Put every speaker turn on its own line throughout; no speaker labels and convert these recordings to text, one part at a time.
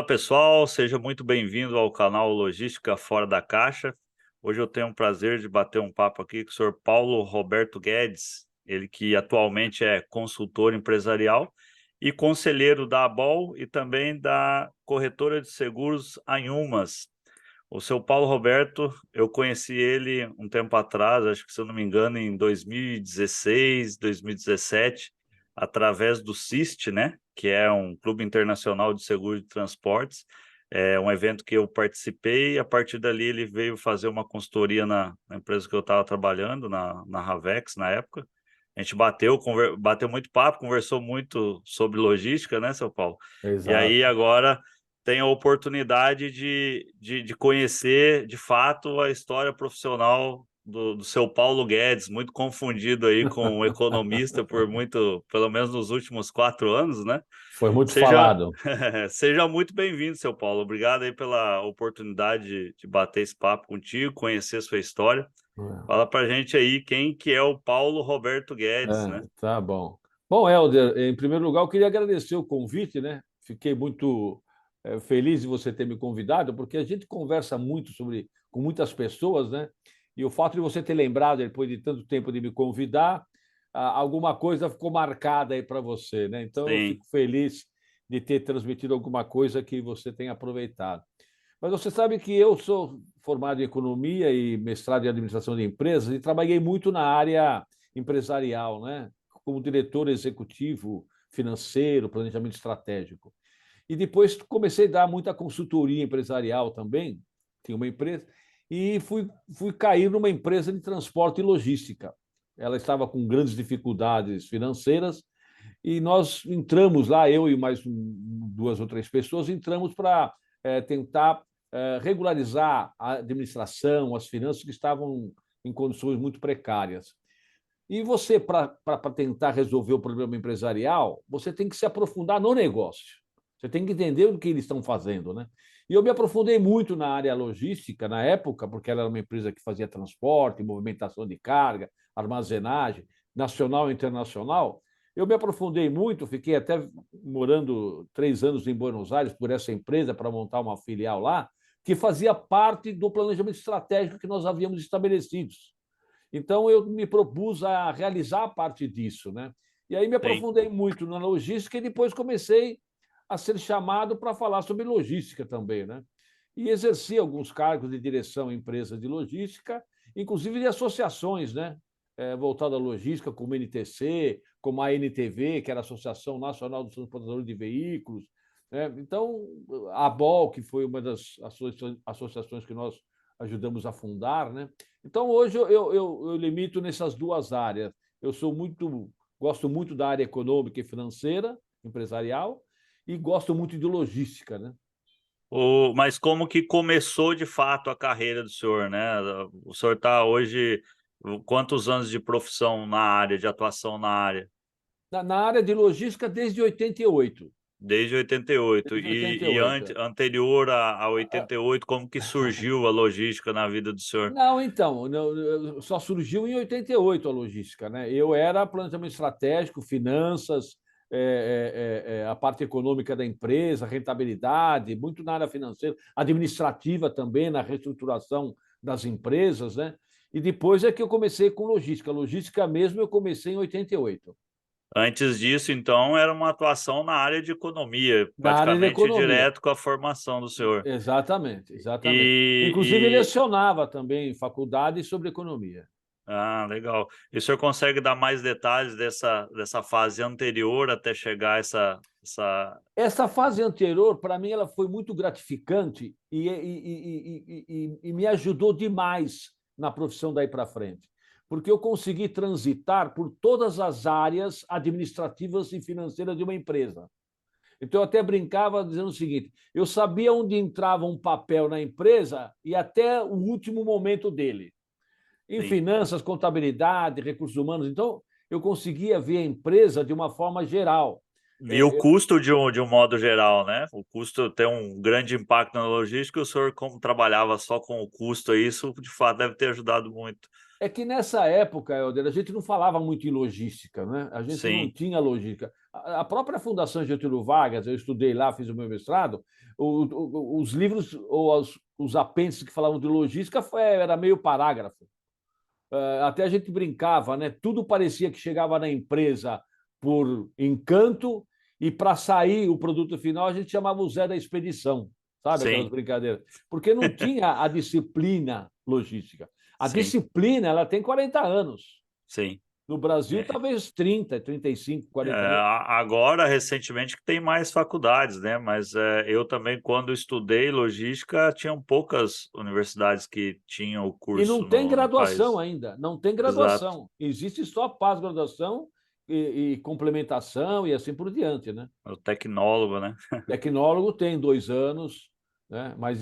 Olá pessoal, seja muito bem-vindo ao canal Logística Fora da Caixa. Hoje eu tenho o prazer de bater um papo aqui com o senhor Paulo Roberto Guedes, ele que atualmente é consultor empresarial e conselheiro da ABOL e também da corretora de seguros Anhumas. O seu Paulo Roberto, eu conheci ele um tempo atrás, acho que se eu não me engano em 2016, 2017, através do CIST, né? Que é um Clube Internacional de Seguro de Transportes. É um evento que eu participei e a partir dali ele veio fazer uma consultoria na empresa que eu estava trabalhando, na Ravex, na época. A gente bateu muito papo, conversou muito sobre logística, né, seu Paulo? E aí
Exato.
agora tenho a oportunidade de conhecer, de fato, a história profissional do seu Paulo Guedes, muito confundido aí com um economista pelo menos nos últimos 4 anos, né?
Foi muito
Seja,
falado.
seja muito bem-vindo, seu Paulo. Obrigado aí pela oportunidade de bater esse papo contigo, conhecer sua história. Fala pra gente aí quem que é o Paulo Roberto Guedes, né?
Tá bom. Bom, Helder, em primeiro lugar, eu queria agradecer o convite, né? Fiquei muito feliz de você ter me convidado, porque a gente conversa muito com muitas pessoas, né? E o fato de você ter lembrado, depois de tanto tempo, de me convidar, alguma coisa ficou marcada aí para você, né? Então, eu
Sim,
fico feliz de ter transmitido alguma coisa que você tenha aproveitado. Mas você sabe que eu sou formado em economia e mestrado em administração de empresas e trabalhei muito na área empresarial, né? Como diretor executivo financeiro, planejamento estratégico. E depois comecei a dar muita consultoria empresarial também, tinha uma empresa, e fui cair numa empresa de transporte e logística. Ela estava com grandes dificuldades financeiras e nós entramos lá, eu e mais duas ou três pessoas, entramos para tentar regularizar a administração, as finanças que estavam em condições muito precárias. E você, para tentar resolver o problema empresarial, você tem que se aprofundar no negócio. Você tem que entender o que eles estão fazendo, né? E eu me aprofundei muito na área logística na época, porque ela era uma empresa que fazia transporte, movimentação de carga, armazenagem, nacional e internacional. Eu me aprofundei muito, fiquei até morando 3 anos em Buenos Aires por essa empresa para montar uma filial lá, que fazia parte do planejamento estratégico que nós havíamos estabelecido. Então, eu me propus a realizar parte disso, né? E aí me
sim.
aprofundei muito na logística e depois comecei a ser chamado para falar sobre logística também, né? E exerci alguns cargos de direção em empresas de logística, inclusive de associações, né? Voltada à logística, como a NTC, como a ANTV, que era a Associação Nacional dos Transportadores de Veículos, né? Então, a ABOL, que foi uma das associações que nós ajudamos a fundar, né? Então, hoje eu limito nessas duas áreas. Gosto muito da área econômica e financeira, empresarial, e gosto muito de logística, né?
Mas como que começou de fato a carreira do senhor, né? O senhor está hoje, quantos anos de profissão na área, de atuação na área?
Na área de logística desde 88.
Desde 88.
Desde
E
88.
anterior a 88, como que surgiu a logística na vida do senhor?
Não, então, só surgiu em 88 a logística, né? Eu era planejamento estratégico, finanças, a parte econômica da empresa, rentabilidade, muito na área financeira, administrativa também, na reestruturação das empresas, né? E depois é que eu comecei com logística. Logística mesmo eu comecei em 88.
Antes disso, então, era uma atuação na área de economia,
Na área de
praticamente
economia.
direto com a formação do senhor.
Exatamente, exatamente. Inclusive,
E,
lecionava também em faculdade sobre economia.
legal. E o senhor consegue dar mais detalhes dessa fase anterior até chegar a essa...
Essa fase anterior, para mim, ela foi muito gratificante e me ajudou demais na profissão daí para frente, porque eu consegui transitar por todas as áreas administrativas e financeiras de uma empresa. Então, eu até brincava dizendo o seguinte: eu sabia onde entrava um papel na empresa e até o último momento dele. Em
Sim.
finanças, contabilidade, recursos humanos. Então, eu conseguia ver a empresa de uma forma geral.
E o custo de um modo geral, né? O custo tem um grande impacto na logística. O senhor, como trabalhava só com o custo, isso de fato deve ter ajudado muito.
É que nessa época, Helder, a gente não falava muito em logística, né? A gente não
Sim,
tinha logística. A própria Fundação Getúlio Vargas, eu estudei lá, fiz o meu mestrado, os livros ou os apêndices que falavam de logística era meio parágrafo. Até a gente brincava, né? Tudo parecia que chegava na empresa por encanto e para sair o produto final a gente chamava o Zé da expedição, sabe aquelas
sim,
brincadeiras? Porque não tinha a disciplina logística. A
sim,
disciplina ela tem 40 anos.
sim.
No Brasil,
É,
talvez 30, 35, 40 anos.
agora, recentemente, que tem mais faculdades, né? Mas eu também, quando estudei logística, tinham poucas universidades que tinham o
E não
curso
tem
no
graduação
país.
ainda, não tem
Exato.
graduação. Existe só pós-graduação e complementação e assim por diante, né?
O tecnólogo, né?
Tecnólogo tem 2 anos, né? Mas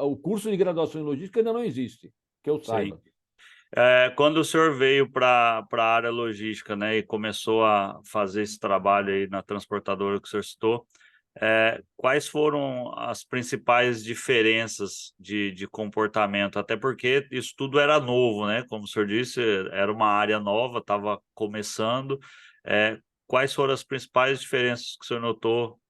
o curso de graduação em logística ainda não existe, que eu
Sim.
saiba.
Quando o senhor veio para a área logística, né, e começou a fazer esse trabalho aí na transportadora que o senhor citou, quais foram as principais diferenças de comportamento? Até porque isso tudo era novo, né? Como o senhor disse, era uma área nova, estava começando. Quais foram as principais diferenças que o senhor notou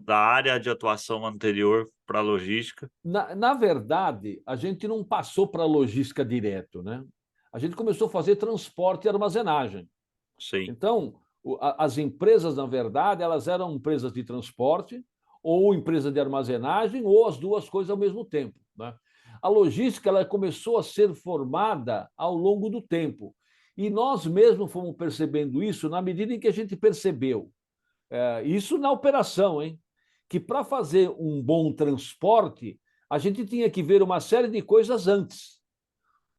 da área de atuação anterior para a logística?
Na verdade, a gente não passou para a logística direto, né? A gente começou a fazer transporte e armazenagem.
Sim,
Então, as empresas, na verdade, elas eram empresas de transporte ou empresa de armazenagem ou as duas coisas ao mesmo tempo, né? A logística ela começou a ser formada ao longo do tempo. E nós mesmos fomos percebendo isso na medida em que a gente percebeu, isso na operação, hein? Que para fazer um bom transporte, a gente tinha que ver uma série de coisas antes.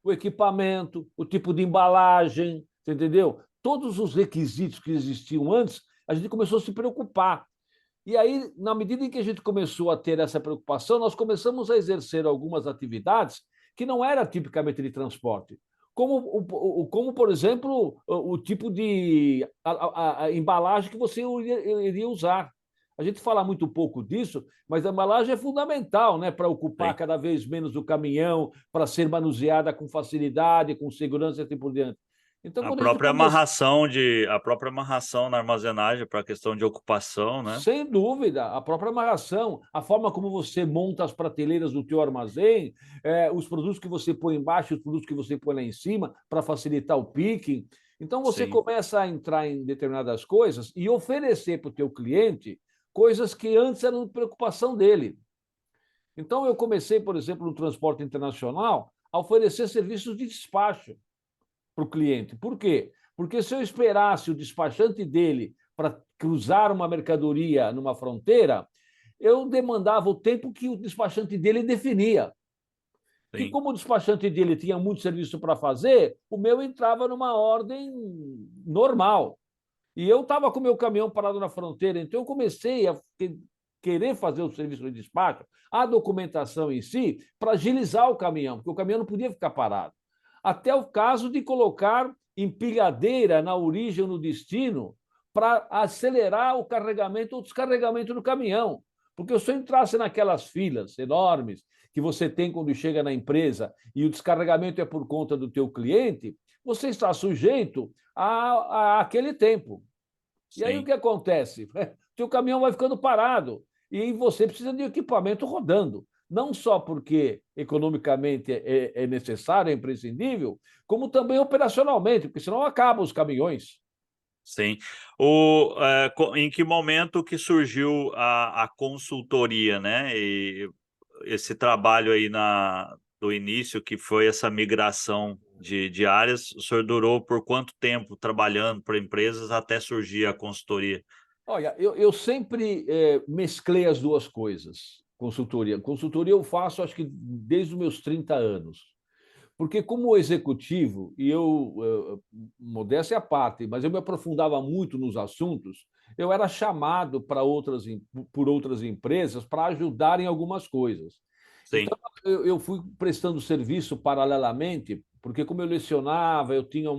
O equipamento, o tipo de embalagem, você entendeu? Todos os requisitos que existiam antes, a gente começou a se preocupar. E aí, na medida em que a gente começou a ter essa preocupação, nós começamos a exercer algumas atividades que não eram tipicamente de transporte. Como por exemplo, o tipo de a embalagem que você iria usar. A gente fala muito pouco disso, mas a embalagem é fundamental, né, para ocupar
sim.
cada vez menos o caminhão, para ser manuseada com facilidade, com segurança e assim por diante. Então, quando a gente começa,
A própria amarração na armazenagem para a questão de ocupação, né?
sem dúvida, a própria amarração, a forma como você monta as prateleiras do teu armazém, os produtos que você põe embaixo, os produtos que você põe lá em cima, para facilitar o picking. Então, você
Sim,
começa a entrar em determinadas coisas e oferecer para o teu cliente coisas que antes eram preocupação dele. Então, eu comecei, por exemplo, no transporte internacional, a oferecer serviços de despacho para o cliente. Por quê? Porque se eu esperasse o despachante dele para cruzar uma mercadoria numa fronteira, eu demandava o tempo que o despachante dele definia. Que
sim.
como o despachante dele tinha muito serviço para fazer, o meu entrava numa ordem normal. E eu estava com o meu caminhão parado na fronteira, então eu comecei a querer fazer o serviço de despacho, a documentação em si, para agilizar o caminhão, porque o caminhão não podia ficar parado. Até o caso de colocar empilhadeira na origem ou no destino para acelerar o carregamento ou descarregamento do caminhão. Porque se eu entrasse naquelas filas enormes que você tem quando chega na empresa e o descarregamento é por conta do teu cliente, você está sujeito àquele tempo. E aí o
Sim.
que acontece? O teu caminhão vai ficando parado e você precisa de equipamento rodando. Não só porque economicamente é necessário, é imprescindível, como também operacionalmente, porque senão acabam os caminhões.
Sim. Em que momento que surgiu a consultoria, né? E esse trabalho aí do início, que foi essa migração de áreas, o senhor durou por quanto tempo trabalhando para empresas até surgir a consultoria?
Olha, eu sempre mesclei as duas coisas, consultoria. Consultoria eu faço, acho que desde os meus 30 anos. Porque como executivo, e modéstia à parte, mas eu me aprofundava muito nos assuntos, eu era chamado por outras empresas para ajudar em algumas coisas.
Sim,
Então, eu fui prestando serviço paralelamente, porque como eu lecionava, eu tinha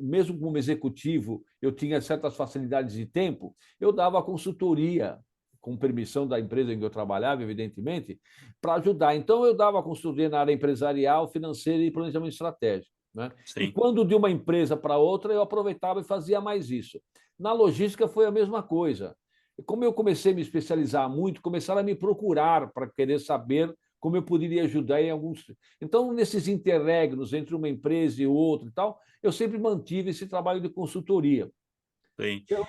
mesmo como executivo, eu tinha certas facilidades de tempo, eu dava consultoria com permissão da empresa em que eu trabalhava, evidentemente, para ajudar. Então, eu dava consultoria na área empresarial, financeira e planejamento estratégico. Né? E
sim,
quando de uma empresa para outra, eu aproveitava e fazia mais isso. Na logística foi a mesma coisa. Como eu comecei a me especializar muito, começaram a me procurar para querer saber como eu poderia ajudar em alguns. Então, nesses interregnos entre uma empresa e outra e tal, eu sempre mantive esse trabalho de consultoria.
sim.
Eu,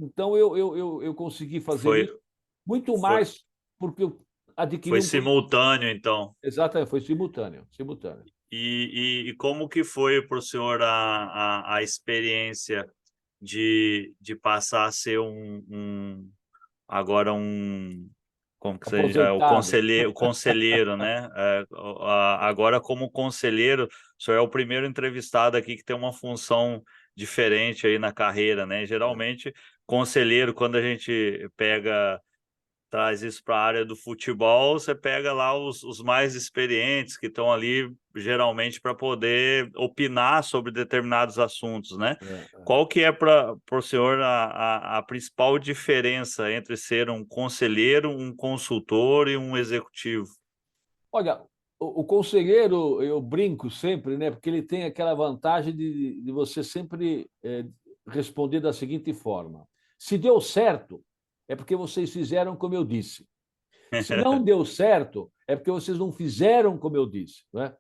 então, eu consegui fazer
Foi,
isso muito
foi,
mais porque eu adquiri
foi
um conhecimento.
simultâneo, então.
Exatamente, foi simultâneo, simultâneo.
E como que foi para o senhor a experiência de passar a ser agora como que seja,
Aposentado.
o conselheiro, né? Agora como conselheiro, o senhor é o primeiro entrevistado aqui que tem uma função diferente aí na carreira, né? Geralmente, conselheiro, quando a gente traz isso para a área do futebol, você pega lá os mais experientes que estão ali geralmente para poder opinar sobre determinados assuntos, né?
É, é.
Qual que é para o senhor a principal diferença entre ser um conselheiro, um consultor e um executivo?
Olha, o conselheiro, eu brinco sempre, né? Porque ele tem aquela vantagem de você sempre responder da seguinte forma: se deu certo, é porque vocês fizeram como eu disse. Se não deu certo, é porque vocês não fizeram como eu disse. Né?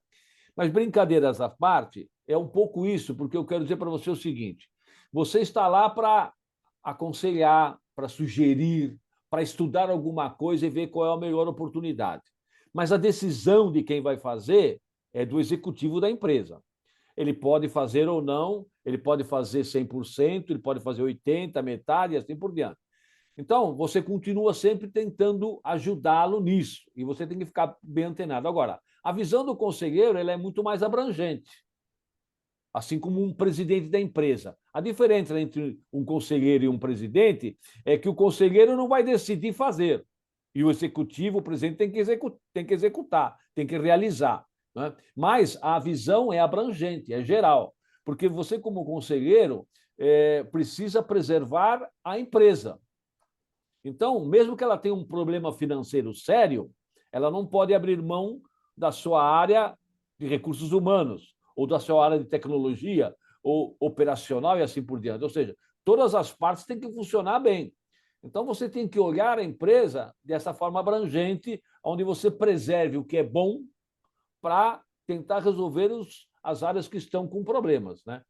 Mas brincadeiras à parte, é um pouco isso, porque eu quero dizer para você o seguinte: você está lá para aconselhar, para sugerir, para estudar alguma coisa e ver qual é a melhor oportunidade. Mas a decisão de quem vai fazer é do executivo da empresa. Ele pode fazer ou não, ele pode fazer 100%, ele pode fazer 80%, metade e assim por diante. Então, você continua sempre tentando ajudá-lo nisso, e você tem que ficar bem antenado. Agora, a visão do conselheiro ela é muito mais abrangente, assim como um presidente da empresa. A diferença entre um conselheiro e um presidente é que o conselheiro não vai decidir fazer, e o executivo, o presidente, tem que executar, tem que realizar. Né? Mas a visão é abrangente, é geral, porque você, como conselheiro, precisa preservar a empresa. Então, mesmo que ela tenha um problema financeiro sério, ela não pode abrir mão da sua área de recursos humanos, ou da sua área de tecnologia, ou operacional e assim por diante. Ou seja, todas as partes têm que funcionar bem. Então, você tem que olhar a empresa dessa forma abrangente, onde você preserve o que é bom para tentar resolver as áreas que estão com problemas. Né?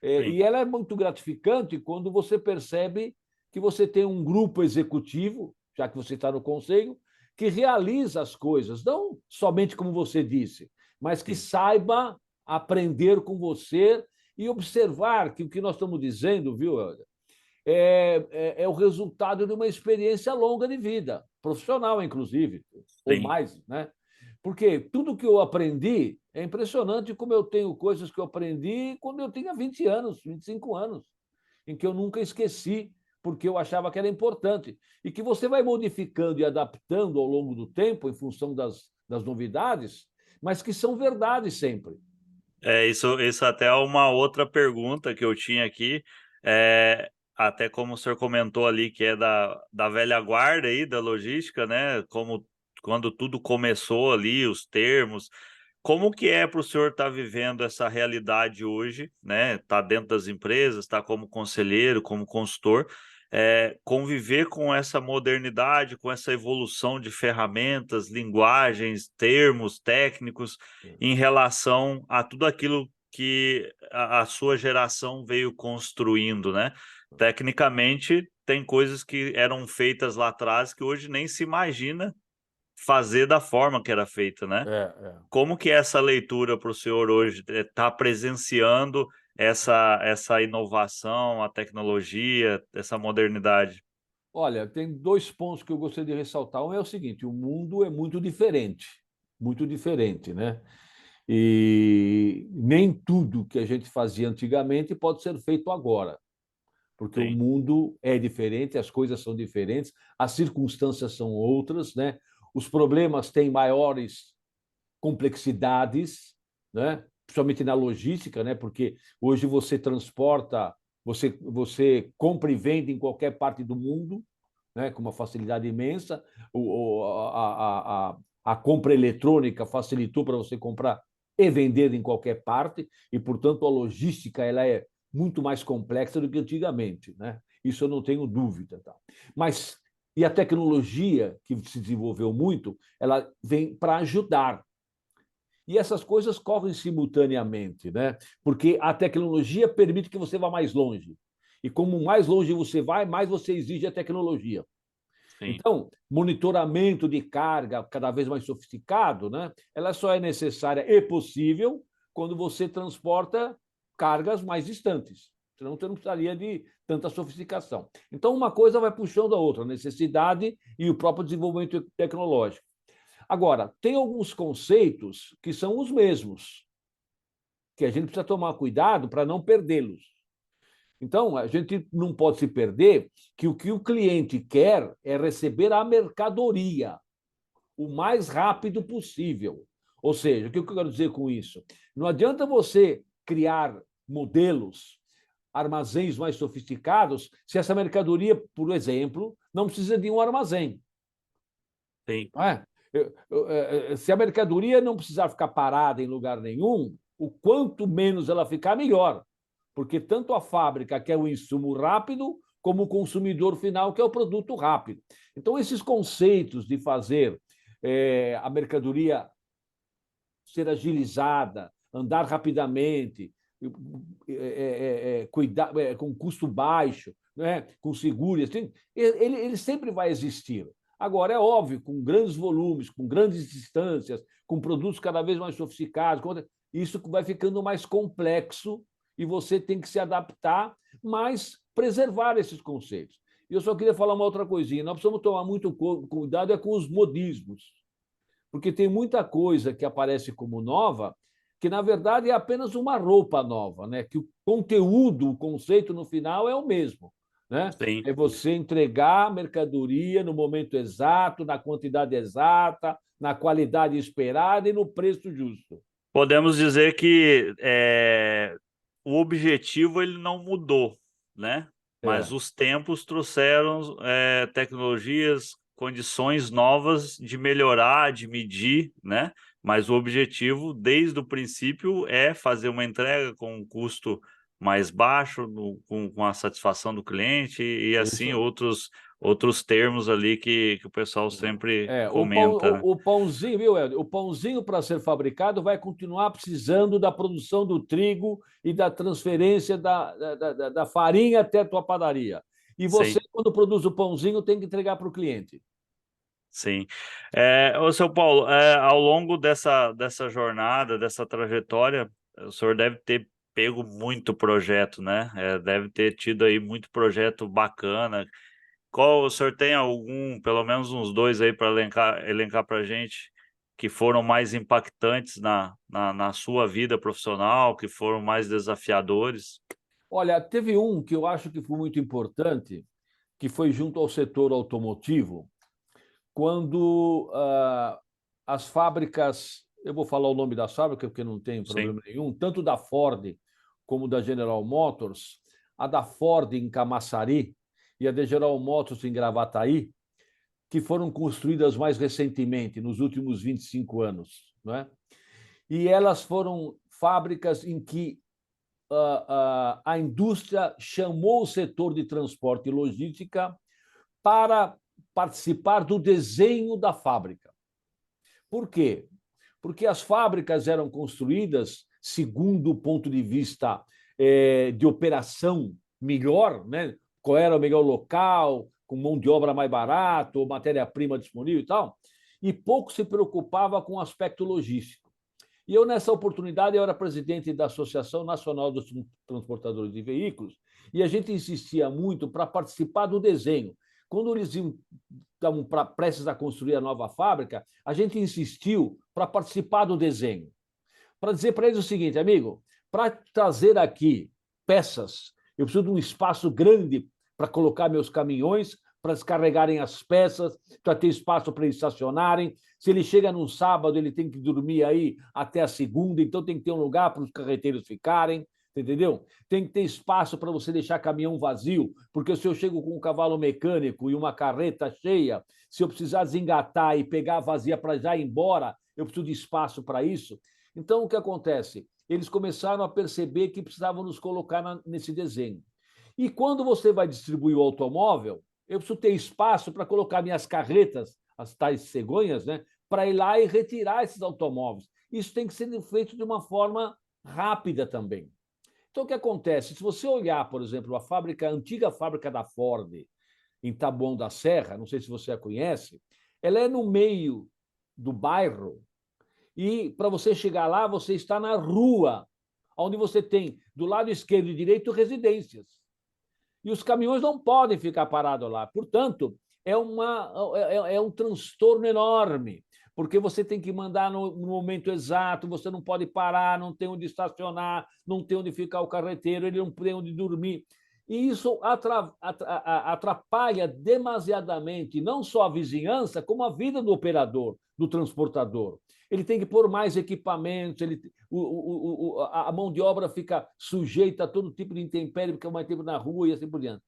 Sim,
E ela é muito gratificante quando você percebe que você tem um grupo executivo, já que você está no conselho, que realiza as coisas, não somente como você disse, mas que
sim,
saiba aprender com você e observar que o que nós estamos dizendo, viu, Helder, é o resultado de uma experiência longa de vida, profissional, inclusive, ou
sim.
mais, né? Porque tudo que eu aprendi é impressionante como eu tenho coisas que eu aprendi quando eu tinha 20 anos, 25 anos, em que eu nunca esqueci, porque eu achava que era importante. E que você vai modificando e adaptando ao longo do tempo, em função das novidades, mas que são verdade sempre.
Isso até é uma outra pergunta que eu tinha aqui. Até como o senhor comentou ali, que é da velha guarda aí, da logística, né? Como quando tudo começou ali, os termos. Como que é para o senhor estar vivendo essa realidade hoje, né? Tá dentro das empresas, tá como conselheiro, como consultor, conviver com essa modernidade, com essa evolução de ferramentas, linguagens, termos técnicos em relação a tudo aquilo que a sua geração veio construindo, né? Tecnicamente, tem coisas que eram feitas lá atrás que hoje nem se imagina fazer da forma que era feita, né?
É.
Como que é essa leitura para o senhor hoje? Está presenciando essa inovação, a tecnologia, essa modernidade?
Olha, tem dois pontos que eu gostaria de ressaltar. Um é o seguinte: o mundo é muito diferente, né? E nem tudo que a gente fazia antigamente pode ser feito agora, porque o
Sim,
mundo é diferente, as coisas são diferentes, as circunstâncias são outras, né? Os problemas têm maiores complexidades, né? Principalmente na logística, né? Porque hoje você transporta, você compra e vende em qualquer parte do mundo, né, com uma facilidade imensa. A compra eletrônica facilitou para você comprar e vender em qualquer parte, e, portanto, a logística ela é muito mais complexa do que antigamente, né? Isso eu não tenho dúvida. Tá? Mas, e a tecnologia, que se desenvolveu muito, ela vem para ajudar. E essas coisas correm simultaneamente, né? Porque a tecnologia permite que você vá mais longe. E como mais longe você vai, mais você exige a tecnologia.
Sim.
Então, monitoramento de carga cada vez mais sofisticado, né? Ela só é necessária e possível quando você transporta cargas mais distantes. Senão você não precisaria de tanta sofisticação. Então, uma coisa vai puxando a outra, a necessidade e o próprio desenvolvimento tecnológico. Agora, tem alguns conceitos que são os mesmos, que a gente precisa tomar cuidado para não perdê-los. Então, a gente não pode se perder que o cliente quer é receber a mercadoria o mais rápido possível. Ou seja, o que eu quero dizer com isso? Não adianta você criar modelos, armazéns mais sofisticados, se essa mercadoria, por exemplo, não precisa de um armazém.
Sim.
Não é? Se a mercadoria não precisar ficar parada em lugar nenhum, o quanto menos ela ficar, melhor. Porque tanto a fábrica quer o insumo rápido, como o consumidor final quer o produto rápido. Então, esses conceitos de fazer a mercadoria ser agilizada, andar rapidamente, cuidar, com custo baixo, né? Com seguro, assim, ele sempre vai existir. Agora, é óbvio, com grandes volumes, com grandes distâncias, com produtos cada vez mais sofisticados, isso vai ficando mais complexo e você tem que se adaptar, mas preservar esses conceitos. E eu só queria falar uma outra coisinha. Nós precisamos tomar muito cuidado com os modismos, porque tem muita coisa que aparece como nova que, na verdade, é apenas uma roupa nova, né? Que o conteúdo, o conceito no final é o mesmo. Né?
Sim.
É você entregar a mercadoria no momento exato, na quantidade exata, na qualidade esperada e no preço justo.
Podemos dizer que o objetivo ele não mudou, né? Mas
É,
os tempos trouxeram tecnologias, condições novas de melhorar, de medir, né? Mas o objetivo, desde o princípio, é fazer uma entrega com um custo mais baixo, com a satisfação do cliente e assim
isso.
outros termos ali que o pessoal sempre
O, pão,
comenta, né?
o pãozinho, viu, Helder? O pãozinho, para ser fabricado, vai continuar precisando da produção do trigo e da transferência da farinha até a tua padaria. E você,
Sim.
quando produz o pãozinho, tem que entregar para o cliente.
Sim. Ô, seu Paulo, ao longo dessa jornada, dessa trajetória, o senhor deve ter pego muito projeto, né? Deve ter tido aí muito projeto bacana. O senhor tem algum, pelo menos uns dois aí para elencar para a gente, que foram mais impactantes na sua vida profissional, que foram mais desafiadores?
Olha, teve um que eu acho que foi muito importante, que foi junto ao setor automotivo, quando as fábricas, eu vou falar o nome da fábrica porque não tem
Sim,
problema nenhum, tanto da Ford como da General Motors, a da Ford em Camaçari e a da General Motors em Gravataí, que foram construídas mais recentemente, nos últimos 25 anos. Não é? E elas foram fábricas em que a indústria chamou o setor de transporte e logística para participar do desenho da fábrica. Por quê? Porque as fábricas eram construídas segundo o ponto de vista de operação melhor, né? Qual era o melhor local, com mão de obra mais barato, ou matéria-prima disponível e tal, e pouco se preocupava com o aspecto logístico. E eu, nessa oportunidade, eu era presidente da Associação Nacional dos Transportadores de Veículos, e a gente insistia muito para participar do desenho. Quando eles estavam prestes a construir a nova fábrica, a gente insistiu para participar do desenho. Para dizer para eles o seguinte, amigo, para trazer aqui peças, eu preciso de um espaço grande para colocar meus caminhões, para descarregarem as peças, para ter espaço para eles estacionarem. Se ele chega num sábado, ele tem que dormir aí até a segunda, então tem que ter um lugar para os carreteiros ficarem. entendeu? Tem que ter espaço para você deixar caminhão vazio, porque se eu chego com um cavalo mecânico e uma carreta cheia, se eu precisar desengatar e pegar a vazia para já ir embora, eu preciso de espaço para isso. Então, o que acontece? Eles começaram a perceber que precisavam nos colocar nesse desenho. E quando você vai distribuir o automóvel, eu preciso ter espaço para colocar minhas carretas, as tais cegonhas, né, para ir lá e retirar esses automóveis. Isso tem que ser feito de uma forma rápida também. Então, o que acontece? Se você olhar, por exemplo, a antiga fábrica da Ford, em Taboão da Serra, não sei se você a conhece, ela é no meio do bairro, e para você chegar lá, você está na rua, onde você tem do lado esquerdo e direito residências. E os caminhões não podem ficar parados lá. Portanto, é um transtorno enorme, porque você tem que mandar no momento exato, você não pode parar, não tem onde estacionar, não tem onde ficar o carreteiro, ele não tem onde dormir. E isso atrapalha demasiadamente não só a vizinhança, como a vida do operador, do transportador. Ele tem que pôr mais equipamentos, a mão de obra fica sujeita a todo tipo de intempérie, porque é mais tempo na rua e assim por diante.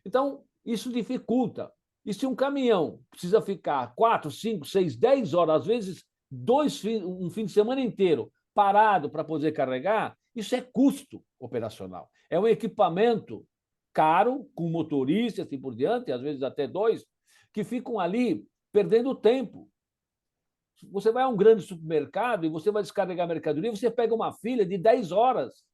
Então, isso dificulta. E se um caminhão precisa ficar 4, 5, 6, 10 horas, às vezes um fim de semana inteiro parado para poder carregar, isso é custo operacional. É um equipamento caro, com motorista e assim por diante, às vezes até dois, que ficam ali perdendo tempo. Você vai a um grande supermercado e você vai descarregar mercadoria, você pega uma fila de 10 horas.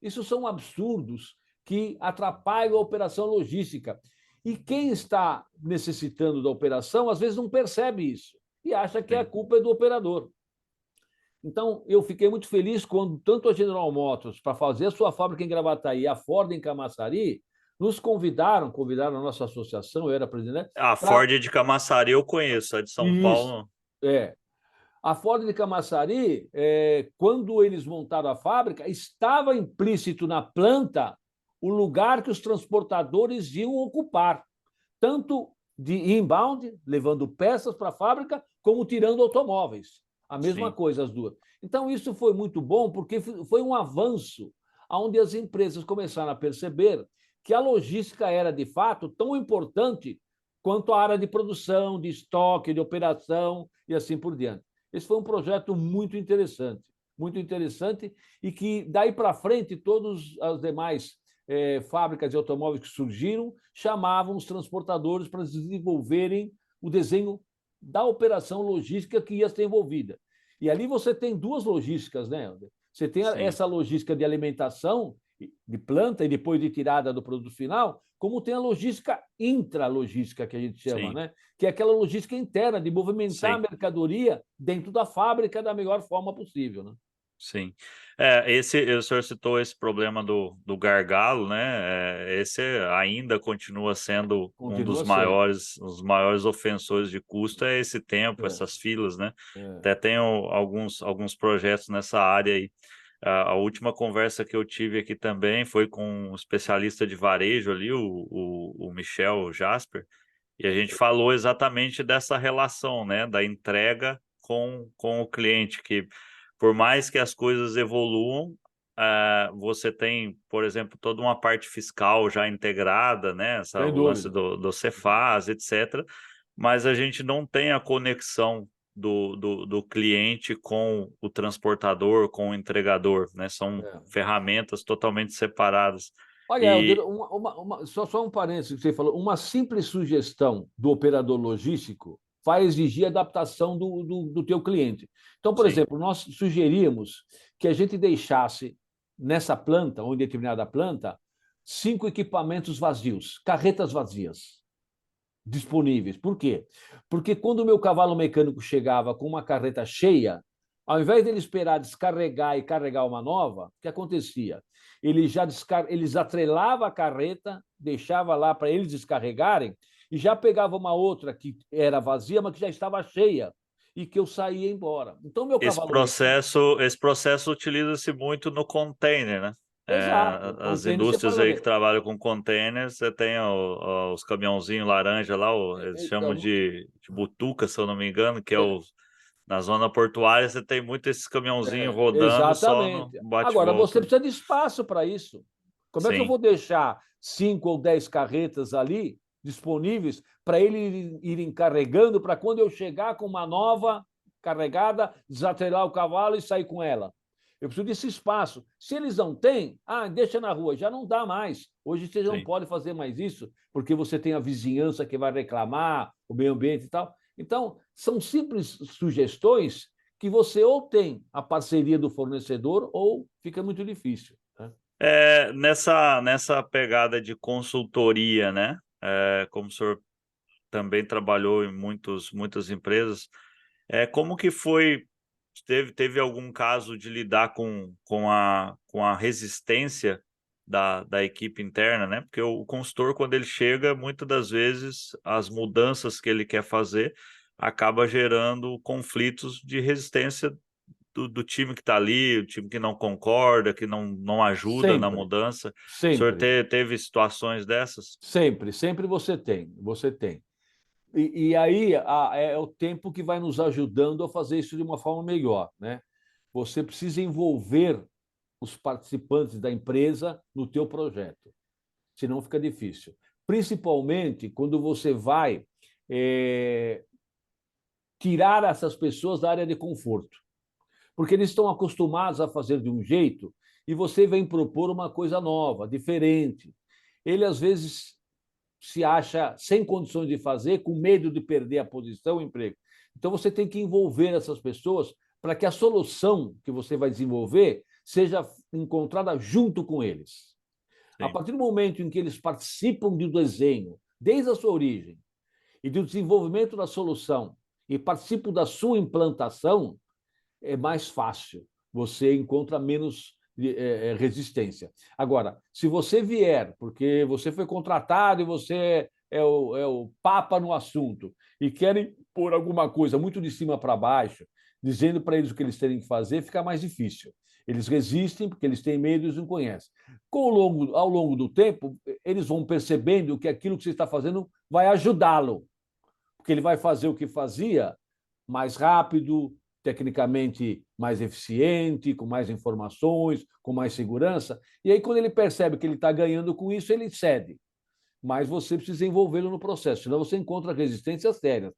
Isso são absurdos que atrapalham a operação logística. E quem está necessitando da operação, às vezes não percebe isso e acha que a culpa é do operador. Então, eu fiquei muito feliz quando tanto a General Motors, para fazer a sua fábrica em Gravataí e a Ford em Camaçari, nos convidaram a nossa associação, eu era presidente.
A
Pra...
Ford de Camaçari eu conheço, a de São
Isso,
Paulo.
é. A Ford de Camaçari, quando eles montaram a fábrica, estava implícito na planta o lugar que os transportadores iam ocupar, tanto de inbound, levando peças para a fábrica, como tirando automóveis. A mesma
Sim.
coisa, as duas. Então, isso foi muito bom, porque foi um avanço onde as empresas começaram a perceber que a logística era, de fato, tão importante quanto a área de produção, de estoque, de operação e assim por diante. Esse foi um projeto muito interessante, e que daí para frente todas as demais fábricas de automóveis que surgiram chamavam os transportadores para desenvolverem o desenho da operação logística que ia ser envolvida. E ali você tem duas logísticas, né? Você tem
Sim.
essa logística de alimentação, de planta e depois de tirada do produto final, como tem a logística intralogística, que a gente chama,
Sim.
né? Que é aquela logística interna de movimentar a
Sim.
mercadoria dentro da fábrica da melhor forma possível, né?
Sim. O senhor citou esse problema do gargalo, né? Esse ainda continua sendo um
Continua sendo.
os maiores ofensores de custo, é esse tempo,
É,
essas filas, né?
é.
Até tenho alguns projetos nessa área aí. A última conversa que eu tive aqui também foi com um especialista de varejo ali, o Michel Jasper, e a gente falou exatamente dessa relação, né? Da entrega com o cliente, que por mais que as coisas evoluam, você tem, por exemplo, toda uma parte fiscal já integrada, né?
Sem
O lance
dúvida.
do Cefaz, etc. Mas a gente não tem a conexão do cliente com o transportador, com o entregador, né? São
É.
ferramentas totalmente separadas.
Olha, Helder,
E
só um parênteses que você falou. Uma simples sugestão do operador logístico vai exigir adaptação do teu cliente. Então, por
sim,
exemplo, nós sugeríamos que a gente deixasse nessa planta, ou em determinada planta, 5 equipamentos vazios, carretas vazias, disponíveis. Por quê? Porque quando o meu cavalo mecânico chegava com uma carreta cheia, ao invés dele esperar descarregar e carregar uma nova, o que acontecia? Eles atrelavam a carreta, deixava lá para eles descarregarem e já pegava uma outra que era vazia, mas que já estava cheia e que eu saía embora. Então, meu cavalo mecânico.
esse processo utiliza-se muito no container, né?
Exato, o
As
container você
indústrias
faz
aí
ali.
que trabalham com containers, você tem os caminhãozinhos laranja lá, eles chamam
Então,
de butuca, se eu não me engano, que é
é,
Na zona portuária, você tem muito esses caminhãozinhos rodando só no
Exatamente. Agora, você
bate-volta.
precisa de espaço para isso. Como é que eu
Sim,
vou deixar 5 ou 10 carretas ali disponíveis para eles irem carregando para quando eu chegar com uma nova carregada, desatrelar o cavalo e sair com ela? Eu preciso desse espaço. Se eles não têm, deixa na rua. Já não dá mais. Hoje você não
sim.
pode fazer mais isso, porque você tem a vizinhança que vai reclamar, o meio ambiente e tal. Então, são simples sugestões que você ou tem a parceria do fornecedor ou fica muito difícil. Né?
Nessa pegada de consultoria, né? Como o senhor também trabalhou em muitas empresas, como que foi? Teve algum caso de lidar com a resistência da equipe interna, né? Porque o consultor, quando ele chega, muitas das vezes as mudanças que ele quer fazer acaba gerando conflitos de resistência do time que está ali, o time que não concorda, que não ajuda na
Sempre,
mudança. O senhor
sempre,
teve situações dessas?
sempre você tem, você tem. E aí é o tempo que vai nos ajudando a fazer isso de uma forma melhor, né? Você precisa envolver os participantes da empresa no teu projeto, senão fica difícil. Principalmente quando você vai é, tirar essas pessoas da área de conforto. Porque eles estão acostumados a fazer de um jeito e você vem propor uma coisa nova, diferente. Ele, às vezes, se acha sem condições de fazer, com medo de perder a posição, o emprego. Então, você tem que envolver essas pessoas para que a solução que você vai desenvolver seja encontrada junto com eles. A
Sim,
partir do momento em que eles participam do desenho, desde a sua origem, e do desenvolvimento da solução, e participam da sua implantação, é mais fácil, você encontra menos resistência. Agora, se você vier, porque você foi contratado e você é o papa no assunto, e querem pôr alguma coisa muito de cima para baixo, dizendo para eles o que eles têm que fazer, fica mais difícil. Eles resistem porque eles têm medo e eles não conhecem. Ao longo do tempo, eles vão percebendo que aquilo que você está fazendo vai ajudá-lo, porque ele vai fazer o que fazia mais rápido, tecnicamente mais eficiente, com mais informações, com mais segurança. E aí, quando ele percebe que ele está ganhando com isso, ele cede. Mas você precisa envolvê-lo no processo, senão você encontra resistências sérias.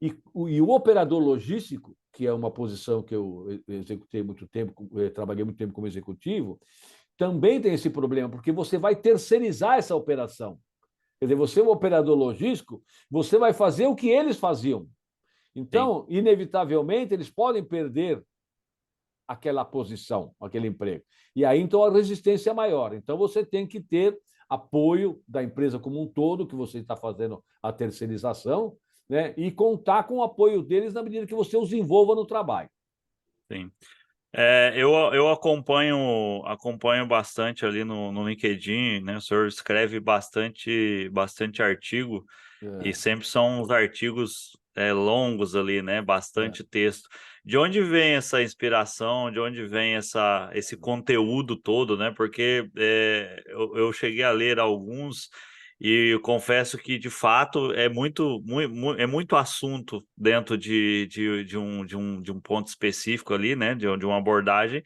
E o operador logístico, que é uma posição que eu executei muito tempo, trabalhei muito tempo como executivo, também tem esse problema, porque você vai terceirizar essa operação. Quer dizer, você é um operador logístico, você vai fazer o que eles faziam.
sim.
Então, inevitavelmente, eles podem perder aquela posição, aquele emprego. E aí, então, a resistência é maior. Então, você tem que ter apoio da empresa como um todo, que você está fazendo a terceirização, né? E contar com o apoio deles na medida que você os envolva no trabalho.
Sim. Eu acompanho bastante ali no LinkedIn, né? O senhor escreve bastante artigo e
É,
sempre são uns artigos longos ali, né?
é.
Bastante texto. De onde vem essa inspiração? De onde vem esse conteúdo todo, né? Porque eu cheguei a ler alguns e eu confesso que, de fato, é muito assunto dentro de um ponto específico ali, né? De uma abordagem.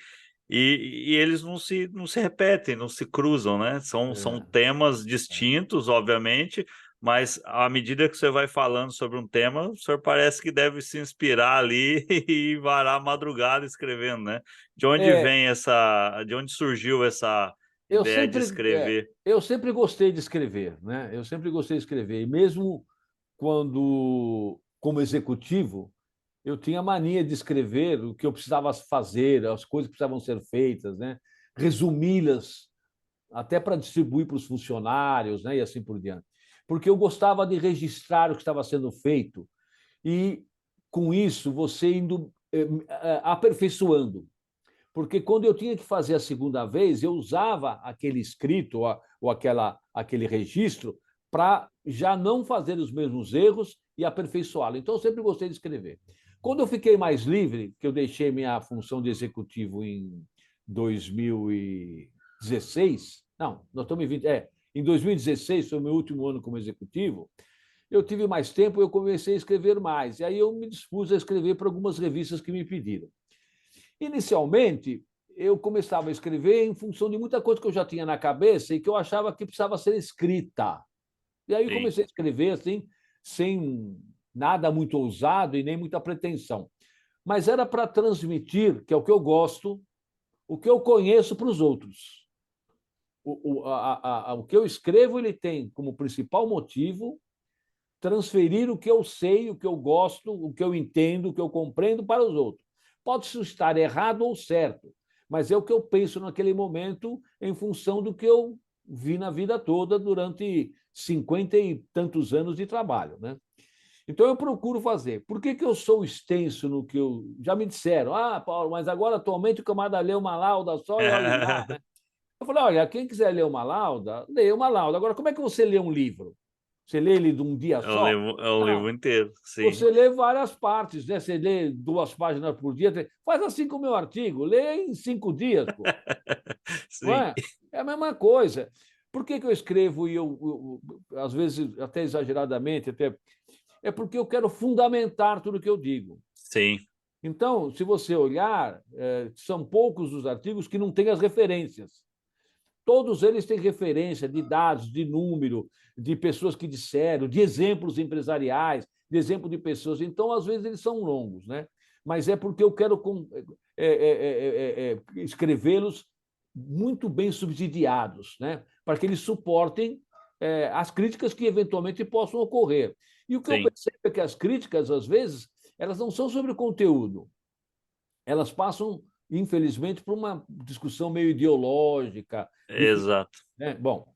E eles não se repetem, não se cruzam, né? São
É,
temas
é.
distintos, obviamente, mas à medida que você vai falando sobre um tema, o senhor parece que deve se inspirar ali e varar a madrugada escrevendo, né?
É,
De onde surgiu essa
eu
ideia de
sempre, é,
escrever?
eu sempre gostei de escrever, né? Eu sempre gostei de escrever. E mesmo quando, como executivo, eu tinha mania de escrever o que eu precisava fazer, as coisas que precisavam ser feitas, né? Resumi-las até para distribuir para os funcionários, né? E assim por diante. Porque eu gostava de registrar o que estava sendo feito e, com isso, você indo aperfeiçoando. Porque quando eu tinha que fazer a segunda vez, eu usava aquele escrito ou aquele registro para já não fazer os mesmos erros e aperfeiçoá-lo. Então, eu sempre gostei de escrever. Quando eu fiquei mais livre, que eu deixei minha função de executivo em 2016, não, nós estamos em 20, em 2016, foi o meu último ano como executivo, eu tive mais tempo, eu comecei a escrever mais. E aí eu me dispus a escrever para algumas revistas que me pediram. Inicialmente, eu começava a escrever em função de muita coisa que eu já tinha na cabeça e que eu achava que precisava ser escrita. E aí
Sim,
comecei a escrever assim, sem nada muito ousado e nem muita pretensão. Mas era para transmitir, que é o que eu gosto, o que eu conheço para os outros. O que eu escrevo ele tem como principal motivo transferir o que eu sei, o que eu gosto, o que eu entendo, o que eu compreendo para os outros. Pode estar errado ou certo, mas é o que eu penso naquele momento em função do que eu vi na vida toda durante 50 e tantos anos de trabalho, né? Então eu procuro fazer. Por que, que eu sou extenso no que eu. Já me disseram, ah, Paulo, mas agora atualmente o camarada lê uma lauda só e olha lá, né? Eu falei, olha, quem quiser ler uma lauda, lê uma lauda. Agora, como é que você lê um livro? Você lê ele de um dia só?
é o livro
Não.
inteiro, sim.
Você lê várias partes, né? Você lê 2 páginas por dia. Faz assim com o meu artigo, lê em 5 dias, pô. Não
Sim,
é? É a mesma coisa. Por que, que eu escrevo e às vezes, até exageradamente, é porque eu quero fundamentar tudo que eu digo.
sim,
Então, se você olhar, são poucos os artigos que não têm as referências. Todos eles têm referência de dados, de número, de pessoas que disseram, de exemplos empresariais, de exemplo de pessoas. Então, às vezes, eles são longos, né? Mas é porque eu quero escrevê-los muito bem subsidiados, né? Para que eles suportem as críticas que eventualmente possam ocorrer. E o que eu
sim,
percebo é que as críticas, às vezes, elas não são sobre o conteúdo, elas passam, infelizmente, por uma discussão meio ideológica,
exato.
né? Bom,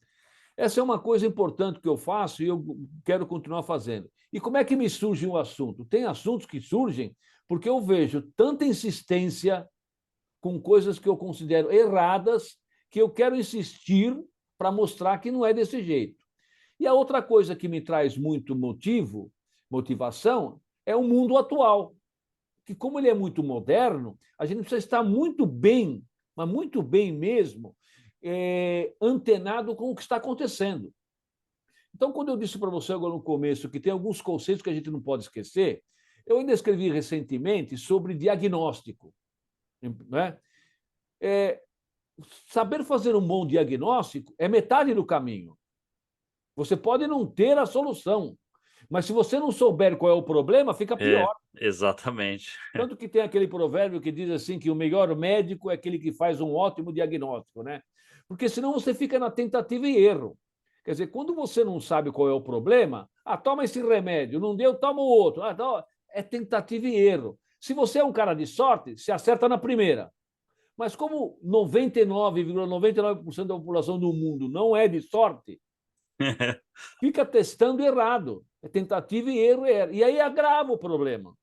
essa é uma coisa importante que eu faço e eu quero continuar fazendo. E como é que me surge um assunto? Tem assuntos que surgem porque eu vejo tanta insistência com coisas que eu considero erradas que eu quero insistir para mostrar que não é desse jeito. E a outra coisa que me traz muito motivação, é o mundo atual, que como ele é muito moderno, a gente precisa estar muito bem, mas muito bem mesmo, antenado com o que está acontecendo. Então, quando eu disse para você agora no começo que tem alguns conceitos que a gente não pode esquecer, eu ainda escrevi recentemente sobre diagnóstico. Né? É, saber fazer um bom diagnóstico é metade do caminho. Você pode não ter a solução, mas se você não souber qual é o problema, fica
É,
pior.
exatamente.
Tanto que tem aquele provérbio que diz assim que o melhor médico é aquele que faz um ótimo diagnóstico, né? Porque senão você fica na tentativa e erro. Quer dizer, quando você não sabe qual é o problema, toma esse remédio, não deu, toma o outro. É tentativa e erro. Se você é um cara de sorte, se acerta na primeira. Mas como 99,99% da população do mundo não é de sorte, fica testando errado. É tentativa e erro, erro. E aí agrava o problema.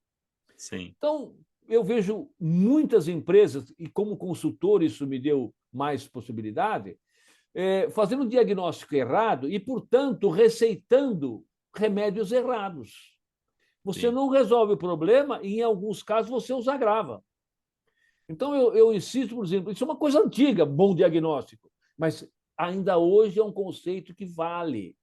Sim,
Então, eu vejo muitas empresas, e como consultor isso me deu mais possibilidade, fazendo um diagnóstico errado e, portanto, receitando remédios errados. Você
sim,
não resolve o problema e, em alguns casos, você os agrava. Então, eu insisto, por exemplo, isso é uma coisa antiga, bom diagnóstico, mas ainda hoje é um conceito que vale.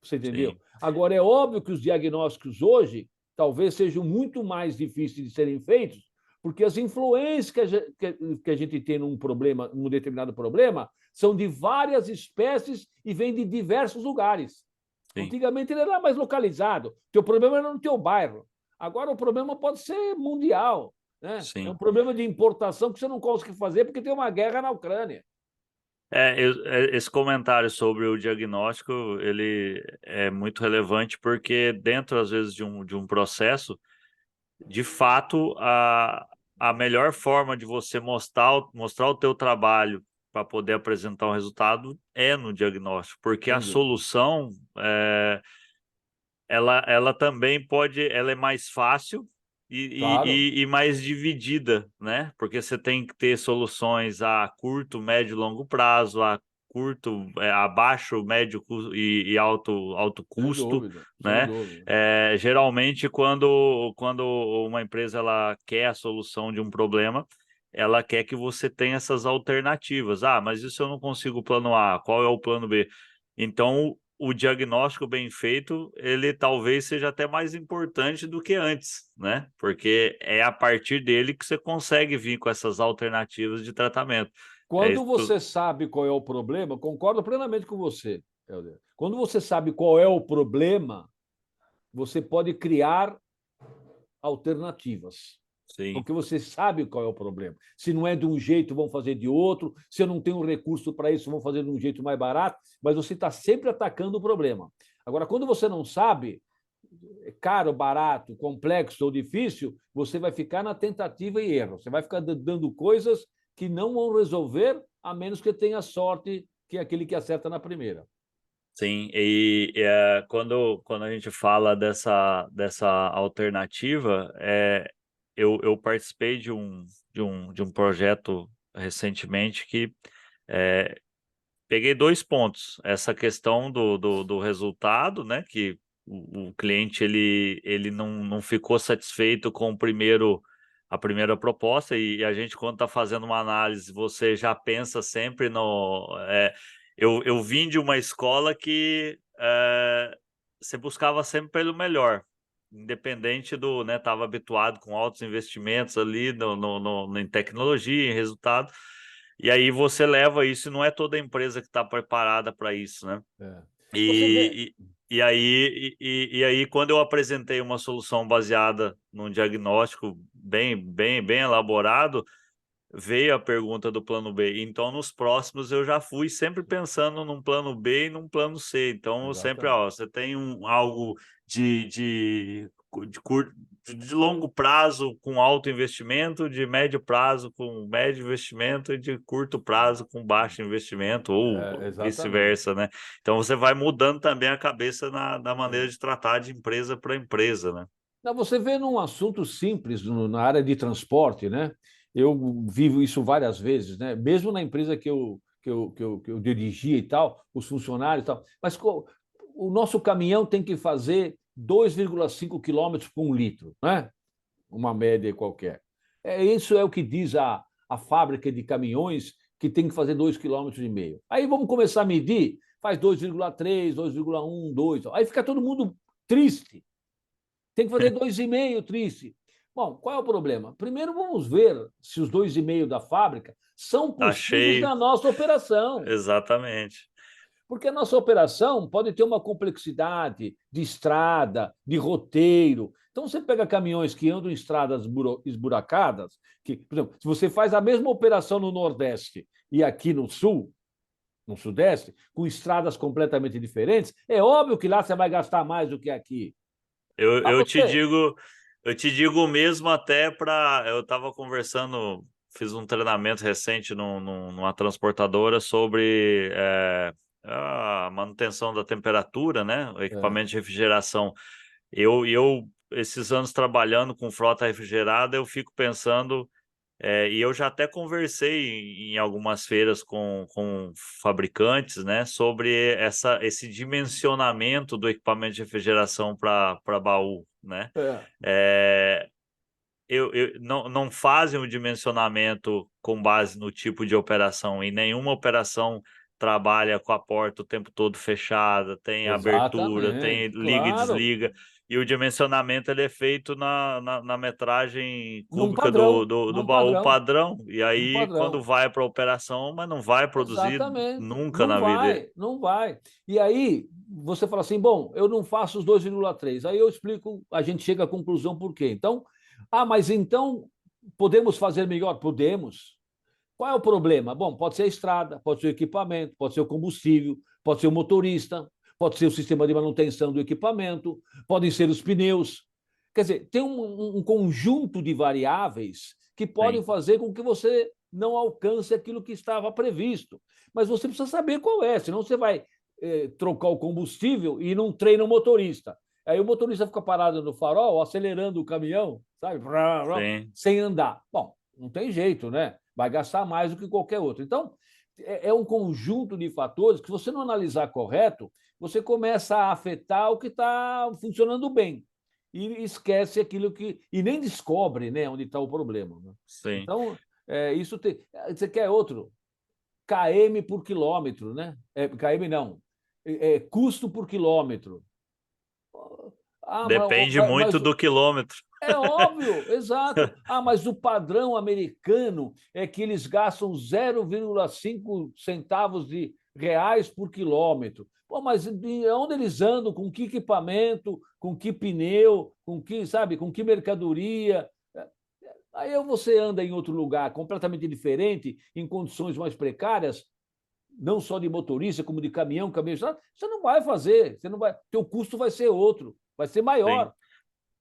Você entendeu?
sim,
Agora, é óbvio que os diagnósticos hoje talvez sejam muito mais difíceis de serem feitos, porque as influências que a gente tem num problema, num determinado problema, são de várias espécies e vêm de diversos lugares.
sim,
Antigamente ele era mais localizado, o teu problema era no teu bairro. Agora o problema pode ser mundial, né? É um
sim.
problema de importação que você não consegue fazer porque tem uma guerra na Ucrânia.
Esse comentário sobre o diagnóstico, ele é muito relevante porque dentro, às vezes, de um processo, de fato, a melhor forma de você mostrar o teu trabalho para poder apresentar um resultado é no diagnóstico, porque a
Sem dúvida.
solução, ela também pode, ela é mais fácil
Claro,
e mais dividida, né? Porque você tem que ter soluções a curto, médio e longo prazo, a curto, a baixo, médio e alto
sem
custo,
dúvida, sem
né?
dúvida.
Geralmente, quando uma empresa ela quer a solução de um problema, ela quer que você tenha essas alternativas. Ah, mas isso eu não consigo plano A, qual é o plano B? Então, o diagnóstico bem feito, ele talvez seja até mais importante do que antes, né? Porque é a partir dele que você consegue vir com essas alternativas de tratamento. É
Quando
isso.
você sabe qual é o problema, concordo plenamente com você, Helder. Quando você sabe qual é o problema, você pode criar alternativas.
Sim,
Porque você sabe qual é o problema. Se não é de um jeito, vão fazer de outro. Se eu não tenho recurso para isso, vão fazer de um jeito mais barato. Mas você está sempre atacando o problema. Agora, quando você não sabe, é caro, barato, complexo ou difícil, você vai ficar na tentativa e erro. Você vai ficar dando coisas que não vão resolver, a menos que tenha sorte, que é aquele que acerta na primeira.
sim. Quando a gente fala dessa alternativa, eu participei de um projeto recentemente que é, peguei 2 pontos. Essa questão do resultado, né, que o cliente ele não ficou satisfeito com a primeira proposta, e a gente, quando está fazendo uma análise, você já pensa sempre eu vim de uma escola que, você buscava sempre pelo melhor, independente né, estava habituado com altos investimentos ali em tecnologia, em resultado, e aí você leva isso, e não é toda empresa que está preparada para isso, né?
É. Você vê.
E aí, quando eu apresentei uma solução baseada num diagnóstico bem elaborado, veio a pergunta do plano B. Então, nos próximos, eu já fui sempre pensando num plano B e num plano C. Então, sempre,
Exatamente.
ó, você tem algo de curto, de longo prazo com alto investimento, de médio prazo com médio investimento e de curto prazo com baixo investimento, ou
Exatamente.
vice-versa, né? Então, você vai mudando também a cabeça na maneira
É.
de tratar de empresa para empresa, né?
Não, você vê num assunto simples, na área de transporte, né? Eu vivo isso várias vezes, né? Mesmo na empresa que eu dirigia e tal, os funcionários e tal. Mas o nosso caminhão tem que fazer 2,5 quilômetros por 1 litro, né? Uma média qualquer. Isso é o que diz a fábrica de caminhões, que tem que fazer 2,5 km. Aí vamos começar a medir, faz 2,3, 2,1, 2. Aí fica todo mundo triste. Tem que fazer 2,5, triste. Bom, qual é o problema? Primeiro vamos ver se os 2,5 da fábrica são
Tá
possíveis
cheio,
na nossa operação.
exatamente.
Porque a nossa operação pode ter uma complexidade de estrada, de roteiro. Então, você pega caminhões que andam em estradas esburacadas, que, por exemplo, se você faz a mesma operação no Nordeste e aqui no Sul, no Sudeste, com estradas completamente diferentes, é óbvio que lá você vai gastar mais do que aqui.
Eu,
Para
eu te
você.
digo, eu te digo mesmo até para. Eu estava conversando, fiz um treinamento recente numa transportadora sobre a manutenção da temperatura, né? O
É,
equipamento de refrigeração. Esses anos trabalhando com frota refrigerada, eu fico pensando. E eu já até conversei em algumas feiras com fabricantes, né, sobre esse dimensionamento do equipamento de refrigeração para baú, né?
é,
É, não fazem o dimensionamento com base no tipo de operação, e nenhuma operação trabalha com a porta o tempo todo fechada, tem abertura, tem
exatamente,
liga e
claro.
desliga, e o dimensionamento ele é feito na metragem
Num
cúbica do,
padrão,
do, do
num
baú
padrão,
padrão, e
num
aí quando
padrão.
vai para a operação, mas não vai produzir
Exatamente.
nunca
Não
na vida.
vai, não vai. E aí você fala assim, bom, eu não faço os 2,3. Aí eu explico, a gente chega à conclusão por quê. Então, mas então podemos fazer melhor? Podemos. Qual é o problema? Bom, pode ser a estrada, pode ser o equipamento, pode ser o combustível, pode ser o motorista, pode ser o sistema de manutenção do equipamento, podem ser os pneus. Quer dizer, tem um conjunto de variáveis que podem
Sim,
fazer com que você não alcance aquilo que estava previsto. Mas você precisa saber qual é, senão você vai trocar o combustível e não treina o motorista. Aí o motorista fica parado no farol, acelerando o caminhão, sabe?
sim.
Sem andar. Bom, não tem jeito, né? Vai gastar mais do que qualquer outro. Então, é um conjunto de fatores que, se você não analisar correto, você começa a afetar o que está funcionando bem e esquece aquilo que. E nem descobre, né, onde está o problema. Né?
Sim.
Então, isso tem. Você quer outro? KM por quilômetro, né? KM não. custo por quilômetro. Ah,
Depende muito
mas
do quilômetro.
é óbvio, exato. Ah, mas o padrão americano é que eles gastam 0,5 centavos de reais por quilômetro. Pô, mas onde eles andam? Com que equipamento? Com que pneu? Com que, sabe, com que mercadoria? Aí você anda em outro lugar completamente diferente, em condições mais precárias, não só de motorista, como de caminhão, você não vai fazer, você não vai, teu custo vai ser outro, vai ser
Sim.
maior.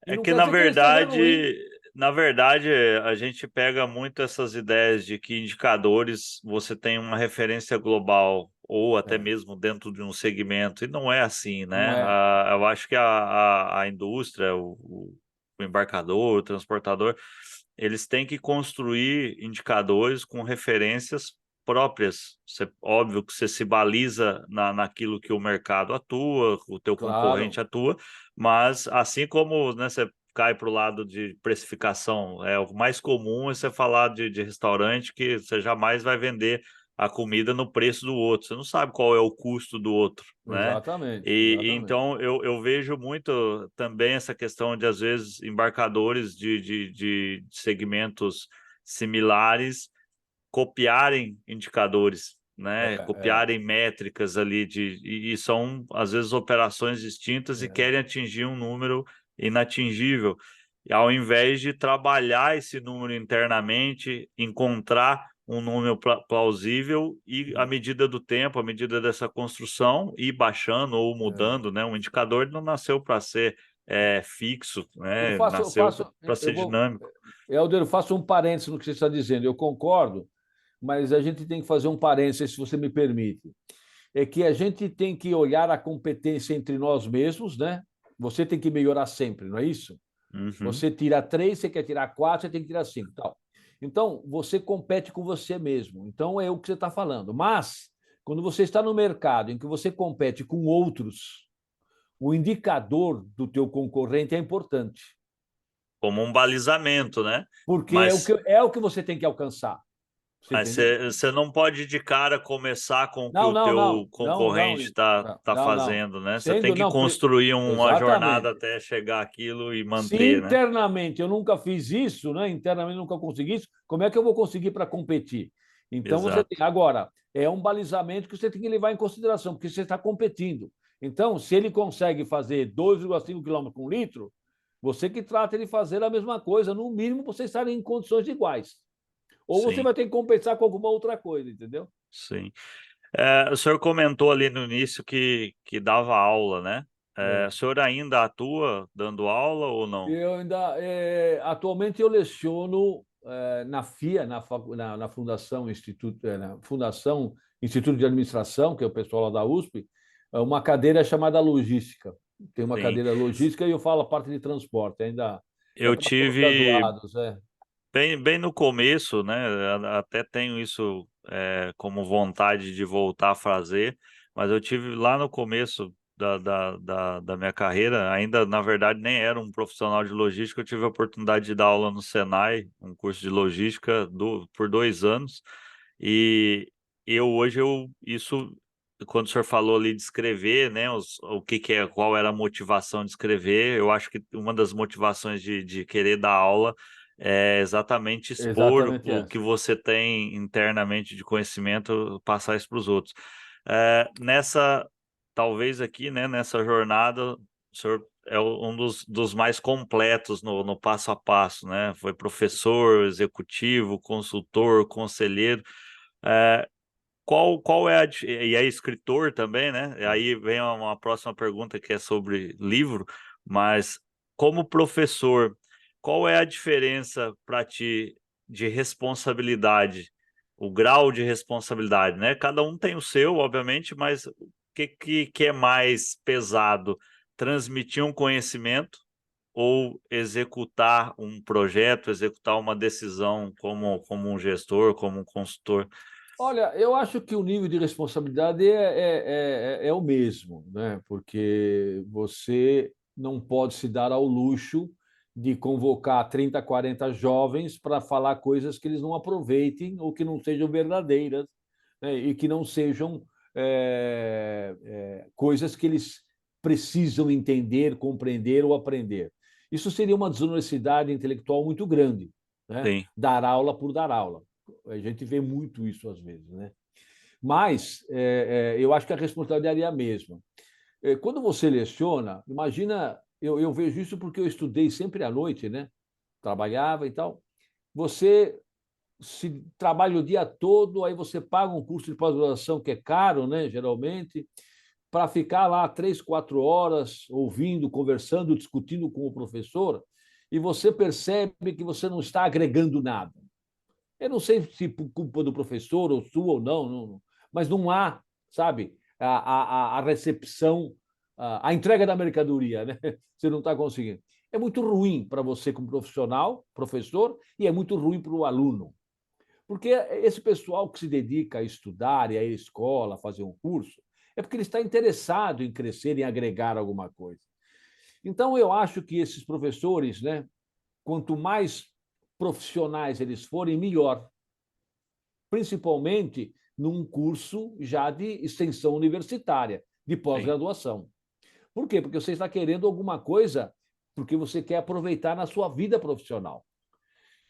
E
É
não
que,
quer dizer que ele esteja ruim.
na verdade, a gente pega muito essas ideias de que indicadores você tem uma referência global ou até
É,
mesmo dentro de um segmento, e não é assim,
não
né?
é.
Eu acho que a indústria, o embarcador, o transportador, eles têm que construir indicadores com referências próprias. Óbvio que você se baliza naquilo que o mercado atua, o teu
Claro,
concorrente atua, mas assim como, né, você cai para o lado de precificação, o mais comum é você falar de restaurante que você jamais vai vender a comida no preço do outro. Você não sabe qual é o custo do outro, né?
exatamente,
E
exatamente.
então eu vejo muito também essa questão de, às vezes, embarcadores de segmentos similares copiarem indicadores,
É,
né?
é,
Copiarem métricas ali e são às vezes operações distintas e
é,
querem atingir um número inatingível. E ao invés de trabalhar esse número internamente, encontrar um número plausível e à medida do tempo, à medida dessa construção, ir baixando ou
é.
mudando, né? O indicador não nasceu para ser fixo,
Eu
né?
faço, eu
Nasceu
faço,
para ser
eu vou,
dinâmico.
Helder, eu faço um parênteses no que você está dizendo. Eu concordo, mas a gente tem que fazer um parênteses, se você me permite. É que a gente tem que olhar a competência entre nós mesmos, né? Você tem que melhorar sempre, não é isso?
Uhum.
Você tira 3, você quer tirar 4, você tem que tirar 5, tal. Então, você compete com você mesmo. Então, é o que você está falando. Mas, quando você está no mercado em que você compete com outros, o indicador do teu concorrente é importante,
Como um balizamento, né?
porque
Mas
é o que você tem que alcançar. Você
Mas
entendeu?
você não pode de cara começar com o que
Não,
o
não, não,
teu
não, não,
concorrente está
não,
tá
não, não.
fazendo, né? Você tem
Sendo,
que
não,
construir uma jornada
exatamente.
até chegar aquilo e
Se
manter, né?
internamente eu nunca fiz isso, né? Internamente eu nunca consegui isso, como é que eu vou conseguir para competir? Então você tem.
Exato.
Agora, é um balizamento que você tem que levar em consideração, porque você está competindo. Então, se ele consegue fazer 2,5 km com litro, você que trata de fazer a mesma coisa, no mínimo você estarem em condições iguais. Ou você
Sim,
vai ter que compensar com alguma outra coisa, entendeu?
sim. O senhor comentou ali no início que dava aula, né? O
É.
senhor ainda atua dando aula ou não?
Eu ainda, atualmente eu leciono na FIA, na Fundação Instituto, na Fundação Instituto de Administração, que é o pessoal lá da USP, uma cadeira chamada logística. Tem uma
Sim.
cadeira logística e eu falo a parte de transporte, ainda é
Eu
para
tive
pós-graduados, é.
bem no começo, né? Até tenho isso como vontade de voltar a fazer, mas eu tive lá no começo da minha carreira, ainda na verdade nem era um profissional de logística, eu tive a oportunidade de dar aula no Senai, um curso de logística por 2 anos, e isso, quando o senhor falou ali de escrever, né, o que que qual era a motivação de escrever, eu acho que uma das motivações de querer dar aula é exatamente expor
Exatamente
o que
essa.
você tem internamente de conhecimento, passar isso para os outros. Talvez aqui, né, nessa jornada, o senhor é um dos mais completos no passo a passo, né? Foi professor, executivo, consultor, conselheiro. É, qual é e é escritor também, né? E
É.
aí vem uma próxima pergunta que é sobre livro, mas como professor, qual é a diferença para ti de responsabilidade, o grau de responsabilidade, né? Cada um tem o seu, obviamente, mas o que é mais pesado? Transmitir um conhecimento ou executar um projeto, executar uma decisão como um gestor, como um consultor?
Olha, eu acho que o nível de responsabilidade é o mesmo, né? Porque você não pode se dar ao luxo de convocar 30, 40 jovens para falar coisas que eles não aproveitem ou que não sejam verdadeiras, né? E que não sejam coisas que eles precisam entender, compreender ou aprender. Isso seria uma desonestidade intelectual muito grande, né?
Sim,
Dar aula por dar aula. A gente vê muito isso às vezes, né? Mas eu acho que a responsabilidade é a mesma. Quando você leciona, imagina, eu vejo isso porque eu estudei sempre à noite, né? Trabalhava e tal. Você se trabalha o dia todo, aí você paga um curso de pós-graduação que é caro, né? Geralmente, para ficar lá 3, 4 horas ouvindo, conversando, discutindo com o professor, e você percebe que você não está agregando nada. Eu não sei se por culpa do professor ou sua ou não, mas não há, sabe, a recepção, a entrega da mercadoria, né? Você não está conseguindo. É muito ruim para você como profissional, professor, e é muito ruim para o aluno. Porque esse pessoal que se dedica a estudar e a ir à escola, a fazer um curso, é porque ele está interessado em crescer, em agregar alguma coisa. Então, eu acho que esses professores, né, quanto mais profissionais eles forem, melhor, principalmente num curso já de extensão universitária, de
sim,
pós-graduação. Por quê? Porque você está querendo alguma coisa porque você quer aproveitar na sua vida profissional.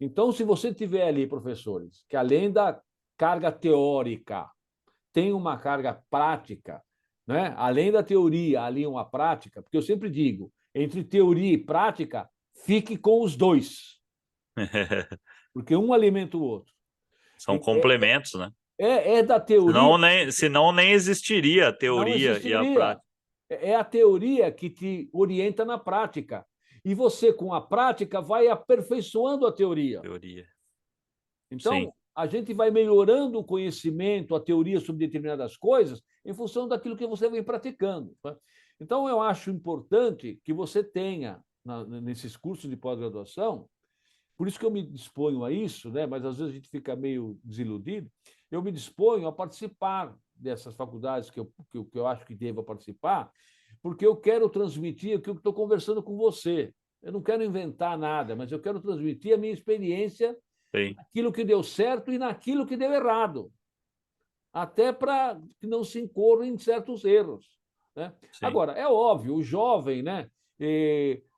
Então, se você tiver ali professores que, além da carga teórica, tem uma carga prática, né? Além da teoria, ali uma prática, porque eu sempre digo, entre teoria e prática, fique com os dois, porque um alimenta o outro.
são complementos, né?
É da teoria,
Senão nem existiria a
não
teoria e a
existiria.
prática.
É a teoria que te orienta na prática. E você, com a prática, vai aperfeiçoando a teoria.
Teoria, sim,
Então, a gente vai melhorando o conhecimento, a teoria sobre determinadas coisas, em função daquilo que você vem praticando. Tá? Então, eu acho importante que você tenha, nesses cursos de pós-graduação, por isso que eu me disponho a isso, né? Mas às vezes a gente fica meio desiludido, eu me disponho a participar dessas faculdades que eu acho que devo participar, porque eu quero transmitir o que eu estou conversando com você. Eu não quero inventar nada, mas eu quero transmitir a minha experiência
sim,
naquilo que deu certo e naquilo que deu errado, até para que não se incorra em certos erros. Né?
sim,
Agora, é óbvio, o jovem, né,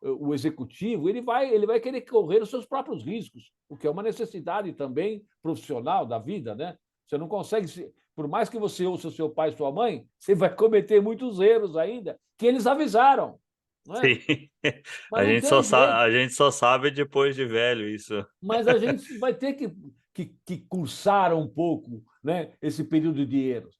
o executivo, ele vai querer correr os seus próprios riscos, o que é uma necessidade também profissional da vida. Né? Você não consegue, por mais que você ouça seu pai e sua mãe, você vai cometer muitos erros ainda, que eles avisaram. Não é?
sim.
Mas não tem jeito.
A gente só sabe depois de velho isso.
Mas a gente vai ter que cursar um pouco, né, esse período de erros.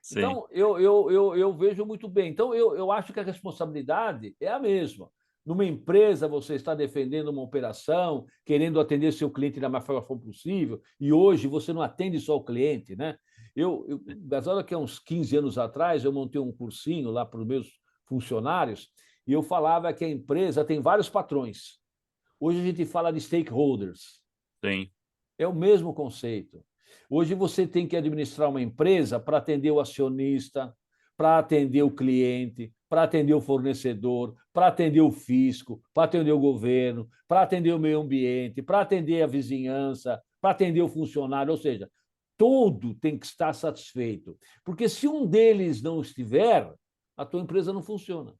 Sim,
Então, eu vejo muito bem. Então, eu acho que a responsabilidade é a mesma. Numa empresa, você está defendendo uma operação, querendo atender seu cliente da melhor forma possível, e hoje você não atende só o cliente. Né? Gasol, que há uns 15 anos atrás, eu montei um cursinho lá para os meus funcionários, e eu falava que a empresa tem vários patrões. Hoje a gente fala de stakeholders.
sim,
É o mesmo conceito. Hoje você tem que administrar uma empresa para atender o acionista, para atender o cliente, para atender o fornecedor, para atender o fisco, para atender o governo, para atender o meio ambiente, para atender a vizinhança, para atender o funcionário, ou seja, todo tem que estar satisfeito. Porque se um deles não estiver, a tua empresa não funciona.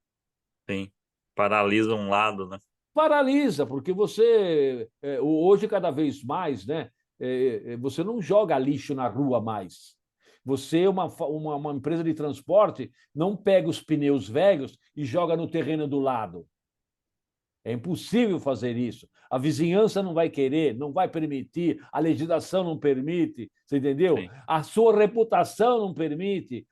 sim. Paralisa um lado, né?
Paralisa, porque você, hoje, cada vez mais, né, você não joga lixo na rua mais. Você, uma empresa de transporte, não pega os pneus velhos e joga no terreno do lado. É impossível fazer isso. A vizinhança não vai querer, não vai permitir, a legislação não permite, você entendeu?
Sim,
A sua reputação não permite,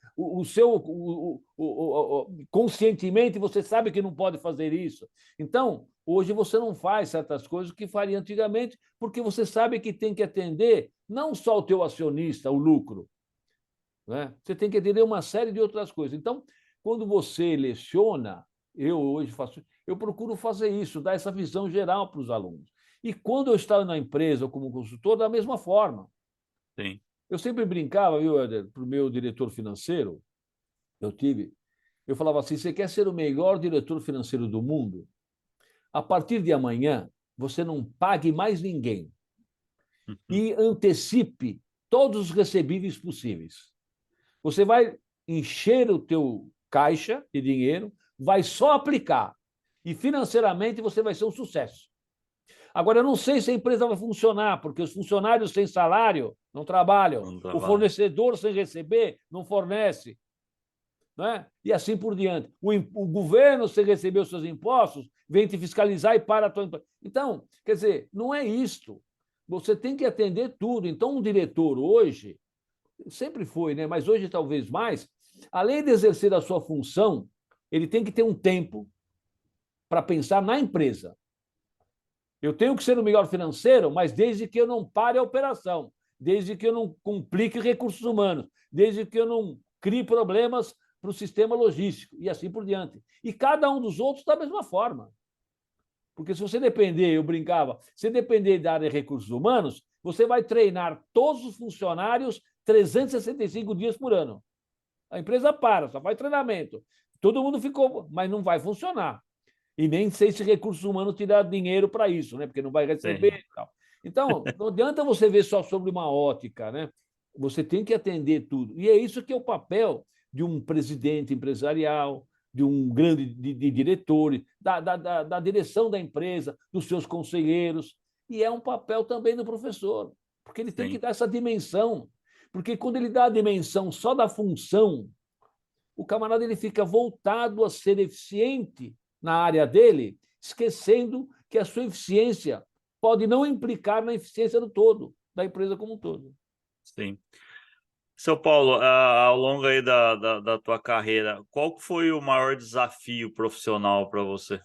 conscientemente você sabe que não pode fazer isso. Então, hoje você não faz certas coisas que faria antigamente, porque você sabe que tem que atender não só o teu acionista, o lucro, né? Você tem que atender uma série de outras coisas. Então, quando você leciona, eu hoje faço, eu procuro fazer isso, dar essa visão geral para os alunos. E quando eu estava na empresa ou como consultor, da mesma forma.
sim.
Eu sempre brincava, viu, Éder, para o meu diretor financeiro, eu falava assim: você quer ser o melhor diretor financeiro do mundo? A partir de amanhã, você não pague mais ninguém
Uhum.
e antecipe todos os recebíveis possíveis. Você vai encher o teu caixa de dinheiro, vai só aplicar. E financeiramente você vai ser um sucesso. Agora, eu não sei se a empresa vai funcionar, porque os funcionários sem salário não trabalham,
Não
o
trabalha.
fornecedor sem receber não fornece, né? E assim por diante. O governo, sem receber os seus impostos, vem te fiscalizar e para a tua empresa. Então, quer dizer, não é isto. Você tem que atender tudo. Então, um diretor hoje, sempre foi, né? Mas hoje talvez mais, além de exercer a sua função, ele tem que ter um tempo para pensar na empresa. Eu tenho que ser o melhor financeiro, mas desde que eu não pare a operação, desde que eu não complique recursos humanos, desde que eu não crie problemas para o sistema logístico e assim por diante. E cada um dos outros da mesma forma. Porque se você depender, eu brincava, se depender da área de recursos humanos, você vai treinar todos os funcionários 365 dias por ano. A empresa para, só faz treinamento. Todo mundo ficou, mas não vai funcionar. E nem sei se recursos humanos te dá dinheiro para isso, né? Porque não vai receber
Sim.
e tal. Então, não adianta você ver só sobre uma ótica, né? Você tem que atender tudo. E é isso que é o papel de um presidente empresarial, de um grande de diretores, da direção da empresa, dos seus conselheiros. E é um papel também do professor, porque ele tem que
Sim.
dar essa dimensão. Porque quando ele dá a dimensão só da função, o camarada ele fica voltado a ser eficiente na área dele, esquecendo que a sua eficiência pode não implicar na eficiência do todo, da empresa como um todo.
Sim. Seu Paulo, ao longo aí da tua carreira, qual que foi o maior desafio profissional para você?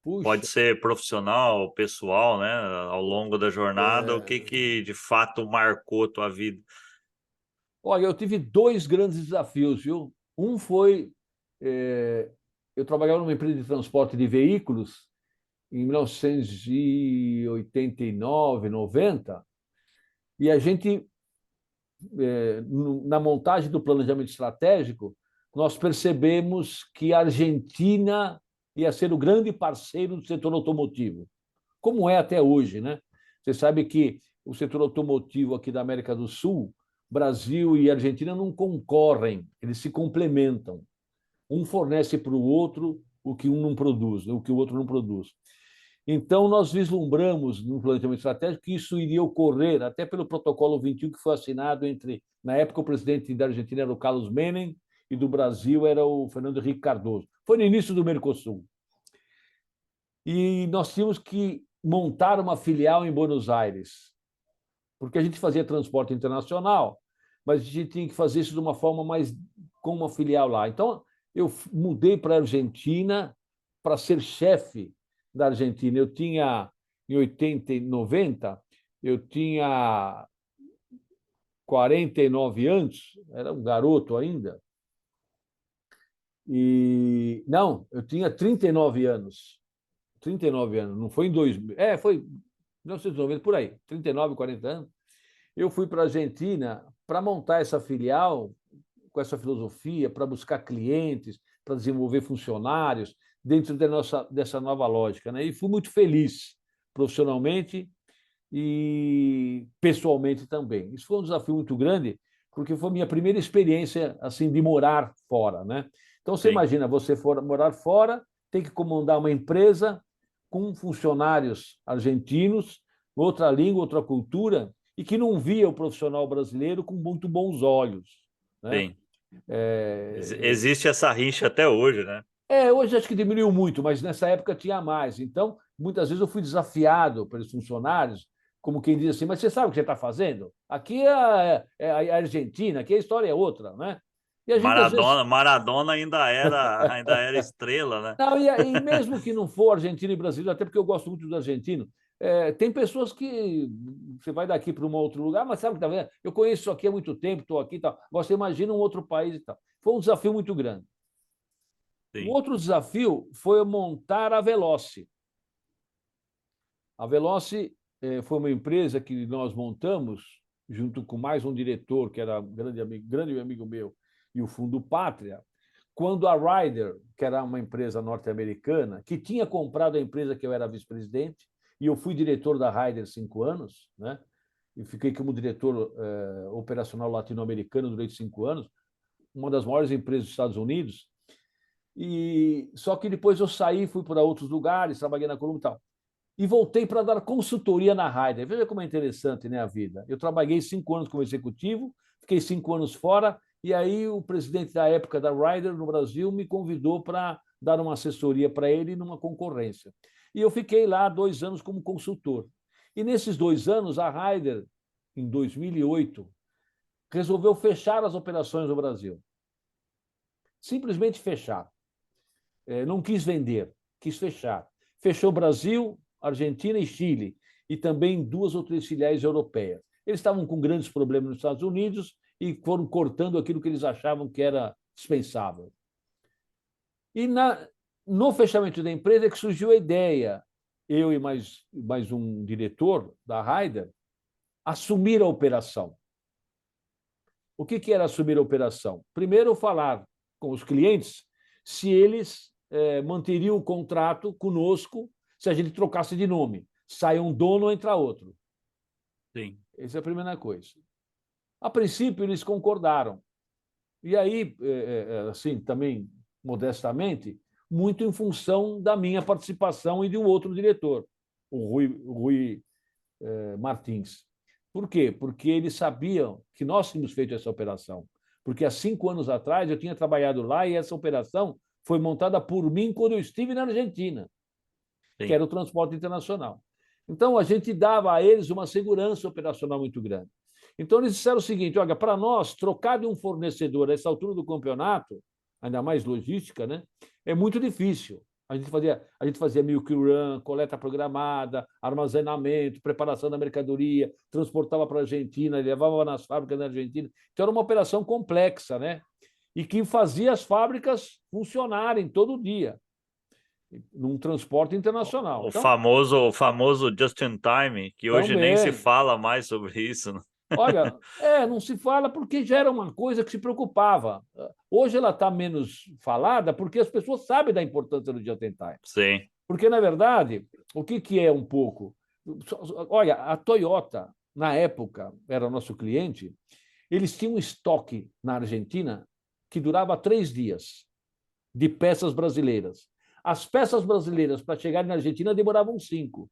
Pode
Puxa,
ser profissional, pessoal, né? Ao longo da jornada, o que que de fato marcou a tua vida?
olha, eu tive dois grandes desafios, viu? Um foi, eu trabalhava numa empresa de transporte de veículos em 1989, 90, e a gente na montagem do planejamento estratégico, nós percebemos que a Argentina ia ser o grande parceiro do setor automotivo, como é até hoje, né? Você sabe que o setor automotivo aqui da América do Sul, Brasil e Argentina não concorrem, eles se complementam. Um fornece para o outro o que um não produz, o que o outro não produz. Então, nós vislumbramos no planejamento estratégico que isso iria ocorrer, até pelo protocolo 21, que foi assinado entre, na época, o presidente da Argentina era o Carlos Menem e do Brasil era o Fernando Henrique Cardoso. Foi no início do Mercosul. E nós tínhamos que montar uma filial em Buenos Aires, porque a gente fazia transporte internacional, mas a gente tinha que fazer isso de uma forma mais com uma filial lá. Então, eu mudei para a Argentina para ser chefe da Argentina. Eu tinha, em 80 e 90, eu tinha 49 anos, era um garoto ainda. E não, eu tinha 39 anos. 39 anos, não foi em 2000. Foi 1990, por aí, 39, 40 anos. Eu fui para a Argentina para montar essa filial com essa filosofia, para buscar clientes, para desenvolver funcionários dentro dessa nova lógica. Né? E fui muito feliz profissionalmente e pessoalmente também. Isso foi um desafio muito grande, porque foi a minha primeira experiência assim de morar fora. Né? Então, você
Sim,
imagina, você for morar fora, tem que comandar uma empresa com funcionários argentinos, outra língua, outra cultura, e que não via o profissional brasileiro com muito bons olhos. Né?
sim. Existe essa rixa até hoje, né?
Hoje acho que diminuiu muito, mas nessa época tinha mais. Então, muitas vezes eu fui desafiado pelos funcionários, como quem diz assim, mas você sabe o que você está fazendo? Aqui é a Argentina, aqui a história é outra, né? E a gente às vezes.
Maradona ainda era estrela, né?
Não, e mesmo que não for argentino e brasileiro, até porque eu gosto muito do argentino, tem pessoas que você vai daqui para um outro lugar, mas sabe o que está vendo? Eu conheço isso aqui há muito tempo, estou aqui e tal. Você imagina um outro país e tal. Foi um desafio muito grande. O
Sim,
outro desafio foi montar a Veloce. A Veloce foi uma empresa que nós montamos junto com mais um diretor, que era grande amigo meu, e o Fundo Pátria, quando a Ryder, que era uma empresa norte-americana, que tinha comprado a empresa que eu era vice-presidente, e eu fui diretor da Ryder 5 anos, né? e fiquei como diretor operacional latino-americano durante 5 anos, uma das maiores empresas dos Estados Unidos. E só que depois eu saí, fui para outros lugares, trabalhei na Colômbia e tal. E voltei para dar consultoria na Ryder. Veja como é interessante, né, a vida. Eu trabalhei 5 anos como executivo, fiquei 5 anos fora, e aí o presidente da época da Ryder no Brasil me convidou para dar uma assessoria para ele numa concorrência. E eu fiquei lá 2 anos como consultor. E nesses 2 anos, a Ryder, em 2008, resolveu fechar as operações no Brasil. Simplesmente fechar. Não quis vender, quis fechar. Fechou Brasil, Argentina e Chile, e também 2 ou 3 filiais europeias. Eles estavam com grandes problemas nos Estados Unidos e foram cortando aquilo que eles achavam que era dispensável. E no fechamento da empresa é que surgiu a ideia, eu e mais um diretor da Ryder, assumir a operação. O que era assumir a operação? Primeiro, falar com os clientes se eles manteriam o contrato conosco se a gente trocasse de nome. Sai um dono, entra outro.
Sim.
Essa é a primeira coisa. A princípio, eles concordaram. E aí, assim, também, modestamente, muito em função da minha participação e de um outro diretor, o Rui Martins. Por quê? Porque eles sabiam que nós tínhamos feito essa operação. Porque há 5 anos atrás eu tinha trabalhado lá e essa operação foi montada por mim quando eu estive na Argentina, que era o transporte internacional. Então, a gente dava a eles uma segurança operacional muito grande. Então, eles disseram o seguinte: olha, para nós, trocar de um fornecedor a essa altura do campeonato, ainda mais logística, né, é muito difícil. A gente fazia milk run, coleta programada, armazenamento, preparação da mercadoria, transportava para a Argentina, levava nas fábricas da Argentina. Então, era uma operação complexa, né? E que fazia as fábricas funcionarem todo dia, num transporte internacional.
O
então,
famoso just in time, que hoje nem se
também.
fala mais sobre isso, né?
Olha, não se fala porque já era uma coisa que se preocupava. Hoje ela está menos falada porque as pessoas sabem da importância do just in time.
Sim.
Porque, na verdade, o que é um pouco? Olha, a Toyota, na época, era nosso cliente, eles tinham um estoque na Argentina que durava 3 dias de peças brasileiras. As peças brasileiras, para chegarem na Argentina, demoravam 5.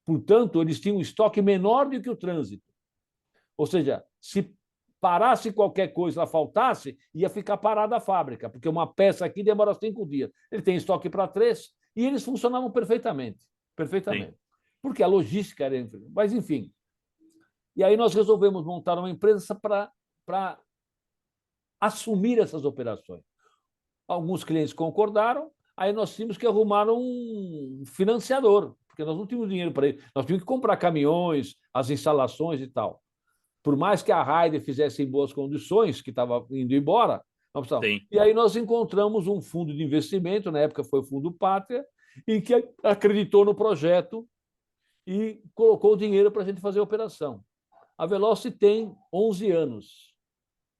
Portanto, eles tinham um estoque menor do que o trânsito. Ou seja, se parasse qualquer coisa, ela faltasse, ia ficar parada a fábrica, porque uma peça aqui demora 5 dias. Ele tem estoque para 3 e eles funcionavam perfeitamente. Perfeitamente. Sim. Porque a logística era. Mas, enfim. E aí nós resolvemos montar uma empresa para assumir essas operações. Alguns clientes concordaram, aí nós tínhamos que arrumar um financiador, porque nós não tínhamos dinheiro para isso. Nós tínhamos que comprar caminhões, as instalações e tal. Por mais que a Ryder fizesse em boas condições, que estava indo embora, e aí nós encontramos um fundo de investimento, na época foi o Fundo Pátria, em que acreditou no projeto e colocou o dinheiro para a gente fazer a operação. A Veloci tem 11 anos,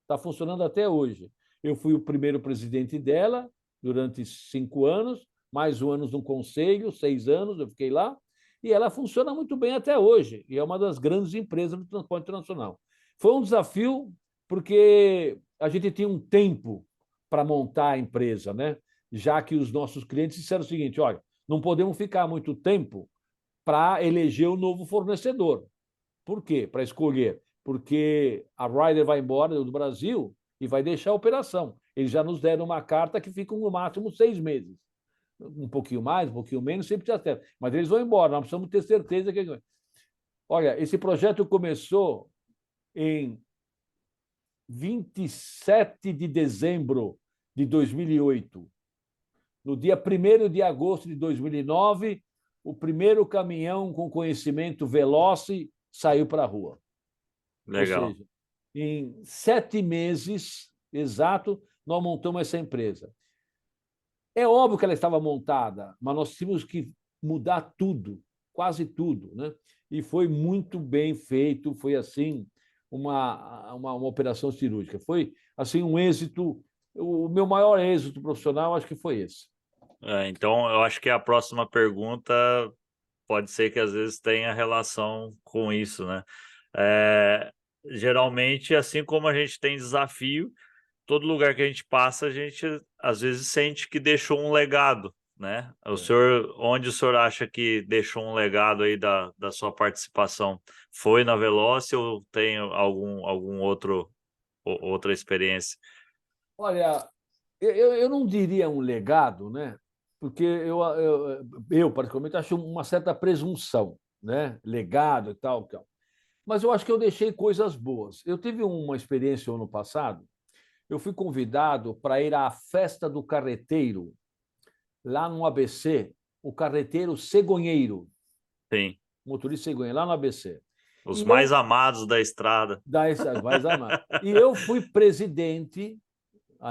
está funcionando até hoje. Eu fui o primeiro presidente dela durante 5 anos, mais 1 ano no conselho, 6 anos, eu fiquei lá, e ela funciona muito bem até hoje, e é uma das grandes empresas do transporte internacional. Foi um desafio, porque a gente tinha um tempo para montar a empresa, né? Já que os nossos clientes disseram o seguinte: olha, não podemos ficar muito tempo para eleger o novo fornecedor. Por quê? Para escolher. Porque a Ryder vai embora do Brasil e vai deixar a operação. Eles já nos deram uma carta que fica no máximo 6 meses. Um pouquinho mais, um pouquinho menos, sempre já certo. Mas eles vão embora, nós precisamos ter certeza que. Olha, esse projeto começou em 27 de dezembro de 2008. No dia 1º de agosto de 2009, o primeiro caminhão com conhecimento Veloci saiu para a rua.
Legal.
Ou seja, em 7 meses, exato, nós montamos essa empresa. É óbvio que ela estava montada, mas nós tínhamos que mudar tudo, quase tudo, né? E foi muito bem feito, foi assim uma operação cirúrgica. Foi assim um êxito, o meu maior êxito profissional acho que foi esse.
Então, eu acho que a próxima pergunta pode ser que às vezes tenha relação com isso, né? Eh, Geralmente, assim como a gente tem desafio, todo lugar que a gente passa, a gente às vezes sente que deixou um legado, né?
É.
Onde o senhor acha que deixou um legado aí da sua participação? Foi na Veloce ou tem algum outra experiência?
Olha, eu não diria um legado, né? Porque eu, particularmente, acho uma certa presunção, né? Legado e tal, tal. Mas eu acho que eu deixei coisas boas. Eu tive uma experiência ano passado, eu fui convidado para ir à festa do carreteiro, lá no ABC, o carreteiro cegonheiro,
Sim,
motorista cegonheiro, lá no ABC.
os
E
mais
eu,
amados da estrada.
vais amar. E eu fui presidente,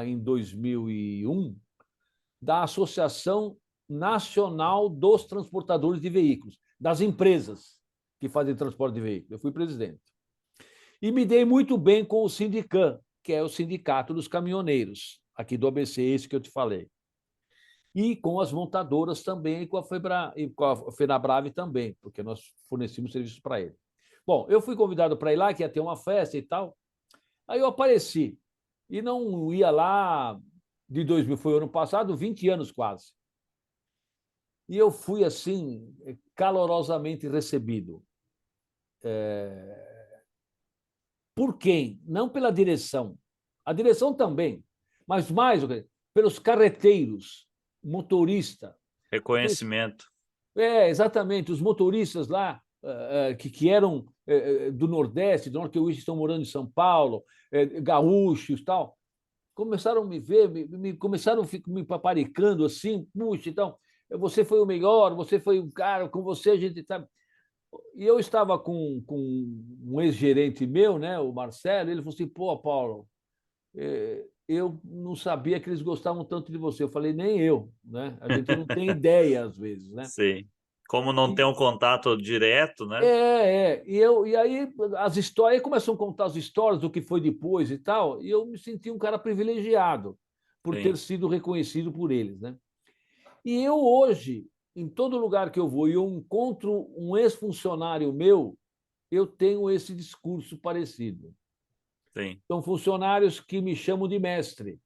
em 2001, da Associação Nacional dos Transportadores de Veículos, das empresas que fazem transporte de veículos. Eu fui presidente. E me dei muito bem com o Sindicam, que é o Sindicato dos Caminhoneiros, aqui do ABC, esse que eu te falei. E com as montadoras também, e com a Fenabrave também, porque nós fornecemos serviços para ele. Bom, eu fui convidado para ir lá, que ia ter uma festa e tal. Aí eu apareci. E não ia lá de 2000, foi ano passado, 20 anos quase. E eu fui assim, calorosamente recebido. Por quem? Não pela direção. A direção também, mas mais pelos carreteiros, motorista. Aqueles,
Reconhecimento.
exatamente, os motoristas lá que eram do Nordeste, do Norte, que hoje estão morando em São Paulo, gaúchos e tal, começaram a me ver, começaram a ficar me paparicando assim, puxa, então, você foi o melhor, você foi o cara, com você a gente está. E eu estava com um ex-gerente meu, né, o Marcelo, ele falou assim: pô, Paulo, eu não sabia que eles gostavam tanto de você. Eu falei: nem eu, né? A gente não tem ideia às vezes, né?
Sim. Como não tem
E,
um contato direto, né?
e aí as histórias, aí começou a contar as histórias do que foi depois e tal, e eu me senti um cara privilegiado por ter
Sim,
sido reconhecido por eles, né? E eu hoje, em todo lugar que eu vou e eu encontro um ex-funcionário meu, eu tenho esse discurso parecido.
sim,
São funcionários que me chamam de mestre,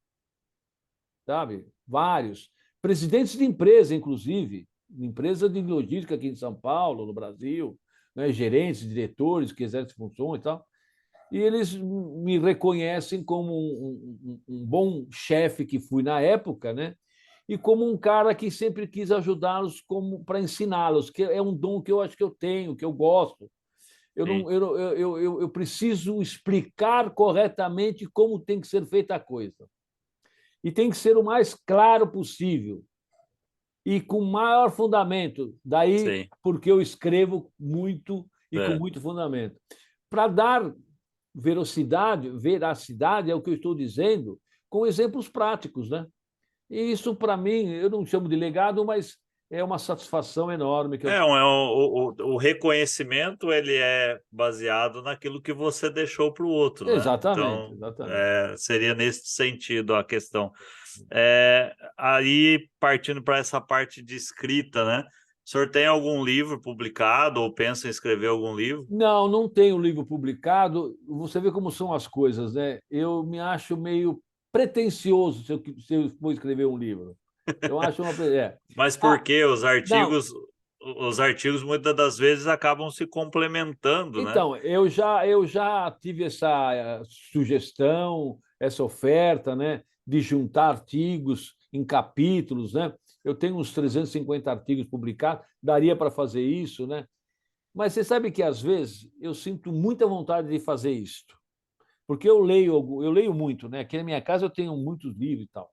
sabe? Vários. Presidentes de empresa, inclusive, empresa de logística aqui em São Paulo, no Brasil, né? Gerentes, diretores que exercem funções e tal. E eles me reconhecem como um bom chefe que fui na época, né? E como um cara que sempre quis ajudá-los como para ensiná-los, que é um dom que eu acho que eu tenho, que eu gosto. Eu,
sim,
não, eu preciso explicar corretamente como tem que ser feita a coisa. E tem que ser o mais claro possível e com maior fundamento. Daí,
sim.
porque eu escrevo muito e com
É.
muito fundamento. Para dar veracidade é o que eu estou dizendo, com exemplos práticos, né? E isso, para mim, eu não chamo de legado, mas é uma satisfação enorme que eu tenho.
O reconhecimento ele é baseado naquilo que você deixou para o outro, né?
Exatamente,
Então,
exatamente.
seria nesse sentido a questão. Aí, partindo para essa parte de escrita, né? O senhor tem algum livro publicado ou pensa em escrever algum livro?
Não, não tenho livro publicado. Você vê como são as coisas, né? Eu me acho meio pretensioso se eu for escrever um livro. Eu acho uma.
Mas
Ah,
porque
não.
os artigos muitas das vezes acabam se complementando, né?
Então, eu já tive essa sugestão, essa oferta, né, de juntar artigos em capítulos, né? Eu tenho uns 350 artigos publicados, daria para fazer isso, né? Mas você sabe que às vezes eu sinto muita vontade de fazer isto, porque eu leio muito, né? Aqui na minha casa eu tenho muitos livros e tal.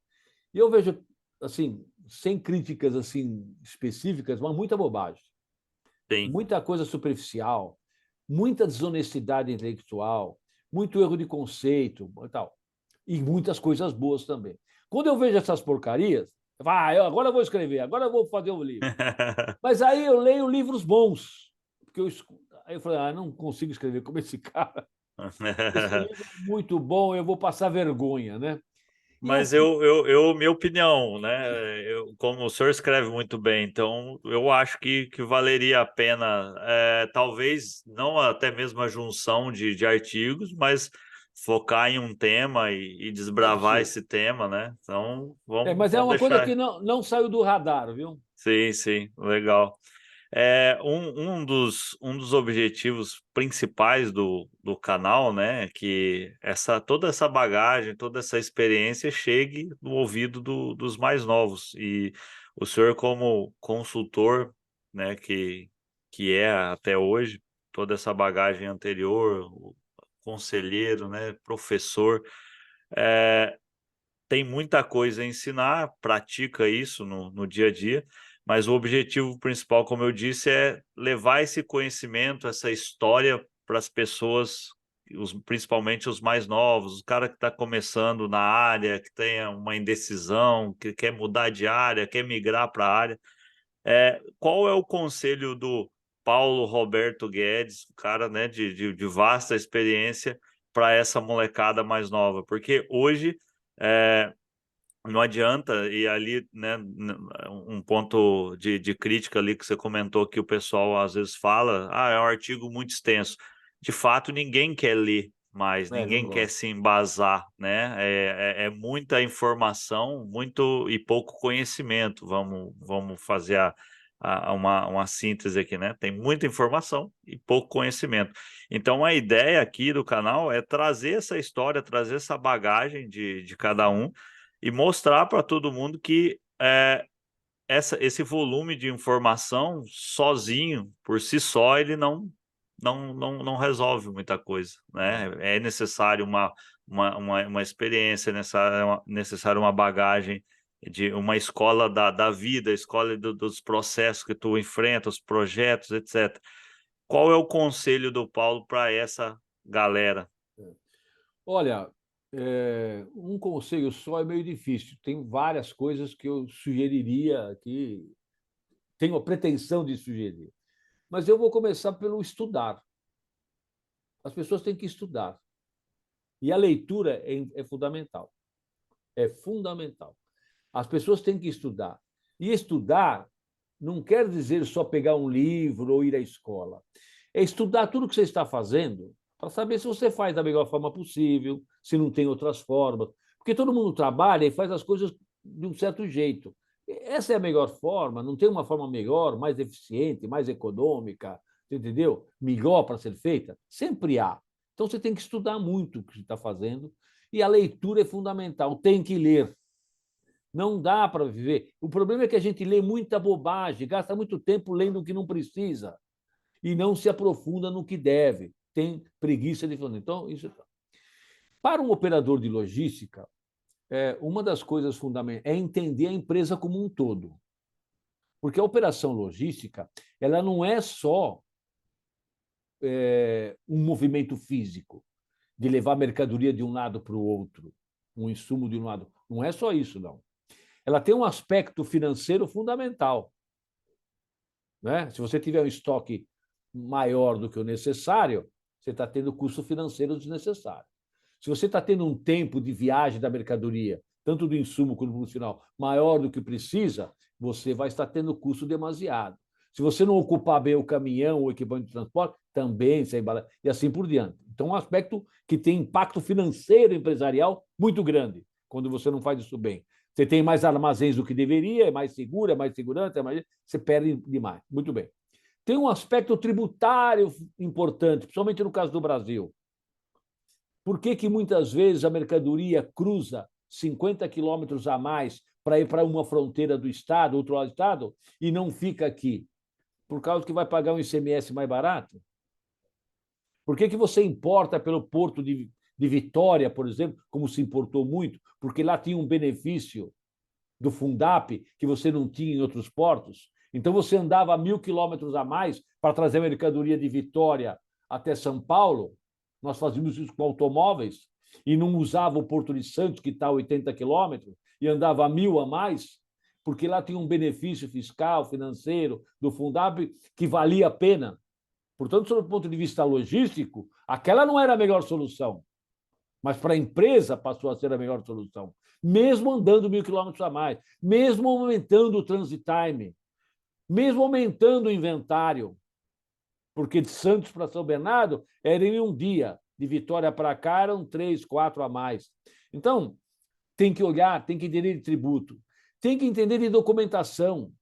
E eu vejo assim, sem críticas assim específicas, mas muita bobagem,
Sim.
muita coisa superficial, muita desonestidade intelectual, muito erro de conceito e tal. E muitas coisas boas também. Quando eu vejo essas porcarias, agora eu vou escrever, agora eu vou fazer um livro. Mas aí eu leio livros bons, porque aí eu falei, não consigo escrever como esse cara. Esse livro é muito bom, eu vou passar vergonha, né?
Mas minha opinião, né? Como o senhor escreve muito bem, então eu acho que valeria a pena, talvez não até mesmo a junção de artigos, mas focar em um tema e
Pode
desbravar
ser.
esse tema, né? Então
Mas é
vamos
uma coisa que
deixar.
não saiu do radar, viu?
Sim, sim, legal. Um dos objetivos principais do canal, né, é que toda essa bagagem, toda essa experiência chegue no ouvido dos mais novos. E o senhor, como consultor, né, que é até hoje, toda essa bagagem anterior, o conselheiro, né, professor, tem muita coisa a ensinar, pratica isso no dia a dia, mas o objetivo principal, como eu disse, é levar esse conhecimento, essa história para as pessoas, principalmente os mais novos, o cara que está começando na área, que tem uma indecisão, que quer mudar de área, quer migrar para a área. Qual é o conselho do Paulo Roberto Guedes, um cara, né, de vasta experiência, para essa molecada mais nova? Porque hoje é, não adianta, e ali, né, um ponto de crítica ali que você comentou que o pessoal às vezes fala, é um artigo muito extenso. De fato, ninguém quer ler mais,
Não
ninguém quer
gosto.
se embasar, né? É muita informação, muito e pouco conhecimento. Vamos fazer uma síntese aqui, né? Tem muita informação e pouco conhecimento. Então, a ideia aqui do canal é trazer essa história, trazer essa bagagem de cada um e mostrar para todo mundo que esse volume de informação sozinho, por si só, ele não resolve muita coisa,
Não.
né? É necessário uma experiência, é necessário uma bagagem de uma escola da vida, escola dos processos que tu enfrenta, os projetos, etc. Qual é o conselho do Paulo para essa galera?
Olha, um conselho só é meio difícil. Tem várias coisas que eu sugeriria, que tenho a pretensão de sugerir. Mas eu vou começar pelo estudar. As pessoas têm que estudar. E a leitura é fundamental. É fundamental. As pessoas têm que estudar. E estudar não quer dizer só pegar um livro ou ir à escola. É estudar tudo que você está fazendo para saber se você faz da melhor forma possível, se não tem outras formas. Porque todo mundo trabalha e faz as coisas de um certo jeito. Essa é a melhor forma, não tem uma forma melhor, mais eficiente, mais econômica, entendeu? Melhor para ser feita? Sempre há. Então você tem que estudar muito o que você está fazendo e a leitura é fundamental. Tem que ler. Não dá para viver. O problema é que a gente lê muita bobagem, gasta muito tempo lendo o que não precisa e não se aprofunda no que deve. Tem preguiça de fazer. Então, isso. Para um operador de logística, uma das coisas fundamentais é entender a empresa como um todo. Porque a operação logística, ela não é só um movimento físico de levar mercadoria de um lado para o outro, um insumo de um lado. Não é só isso, não. Ela tem um aspecto financeiro fundamental. Né? Se você tiver um estoque maior do que o necessário, você está tendo custo financeiro desnecessário. Se você está tendo um tempo de viagem da mercadoria, tanto do insumo quanto do final, maior do que precisa, você vai estar tendo custo demasiado. Se você não ocupar bem o caminhão ou o equipamento de transporte, também se embala, e assim por diante. Então, é um aspecto que tem impacto financeiro empresarial muito grande, quando você não faz isso bem. Você tem mais armazéns do que deveria, é mais seguro, é mais segurança, você perde demais. Muito bem. Tem um aspecto tributário importante, principalmente no caso do Brasil. Por que muitas vezes a mercadoria cruza 50 quilômetros a mais para ir para uma fronteira do Estado, outro lado do Estado, e não fica aqui? Por causa que vai pagar um ICMS mais barato? Por que você importa pelo porto de Vitória, por exemplo, como se importou muito? Porque lá tinha um benefício do Fundap que você não tinha em outros portos. Então você andava 1.000 quilômetros a mais para trazer mercadoria de Vitória até São Paulo. Nós fazíamos isso com automóveis e não usava o Porto de Santos, que está a 80 quilômetros, e andava 1.000 a mais, porque lá tinha um benefício fiscal, financeiro do Fundap que valia a pena. Portanto, sob o ponto de vista logístico, aquela não era a melhor solução. mas para a empresa passou a ser a melhor solução, mesmo andando 1.000 quilômetros a mais, mesmo aumentando o transit time, mesmo aumentando o inventário, porque de Santos para São Bernardo era em um dia, de Vitória para cá eram 3, 4 a mais. Então, tem que olhar, tem que entender de tributo, tem que entender de documentação.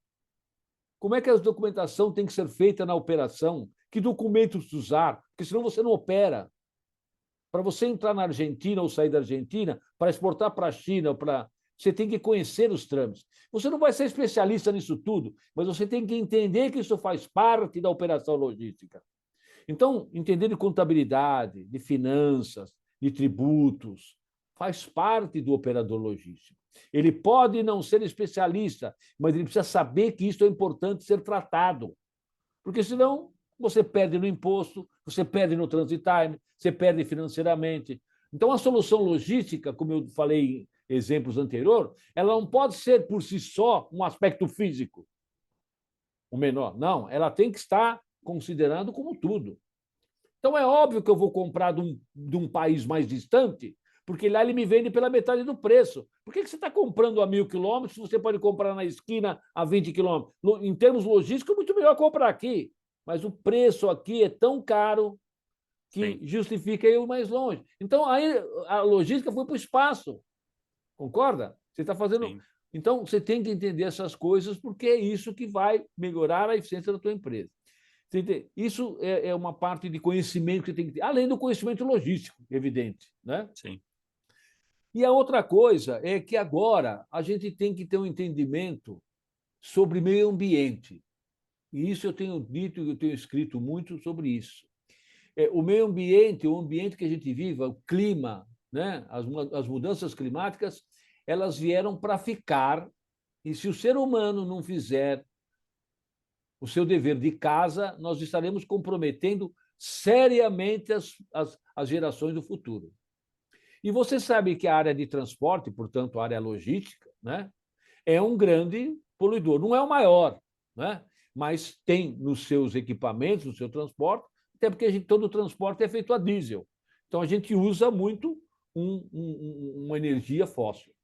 Como é que a documentação tem que ser feita na operação? Que documentos usar? Porque senão você não opera. Para você entrar na Argentina ou sair da Argentina, para exportar para a China, você tem que conhecer os trâmites. Você não vai ser especialista nisso tudo, mas você tem que entender que isso faz parte da operação logística. Então, entender de contabilidade, de finanças, de tributos, faz parte do operador logístico. Ele pode não ser especialista, mas ele precisa saber que isso é importante ser tratado. Porque senão você perde no imposto, você perde no transit time, você perde financeiramente. Então, a solução logística, como eu falei em exemplos anteriores, ela não pode ser por si só um aspecto físico, o menor. Não, ela tem que estar considerado como tudo. Então, é óbvio que eu vou comprar de um país mais distante, porque lá ele me vende pela metade do preço. Por que você está comprando a 1.000 quilômetros se você pode comprar na esquina a 20 quilômetros? Em termos logísticos, é muito melhor comprar aqui. Mas o preço aqui é tão caro que justifica eu ir mais longe. Então, aí a logística foi para o espaço. Concorda? Você está fazendo. Sim. Então, você tem que entender essas coisas, porque é isso que vai melhorar a eficiência da tua empresa. Isso é uma parte de conhecimento que você tem que ter, além do conhecimento logístico, evidente. Né?
Sim.
E a outra coisa é que agora a gente tem que ter um entendimento sobre meio ambiente. E isso eu tenho dito e eu tenho escrito muito sobre isso. O meio ambiente, o ambiente que a gente vive, o clima, né? As mudanças climáticas, elas vieram para ficar, e se o ser humano não fizer o seu dever de casa, nós estaremos comprometendo seriamente as gerações do futuro. E você sabe que a área de transporte, portanto, a área logística, né, é um grande poluidor. Não é o maior, né, mas tem nos seus equipamentos, no seu transporte, até porque todo o transporte é feito a diesel. Então, a gente usa muito uma energia fóssil.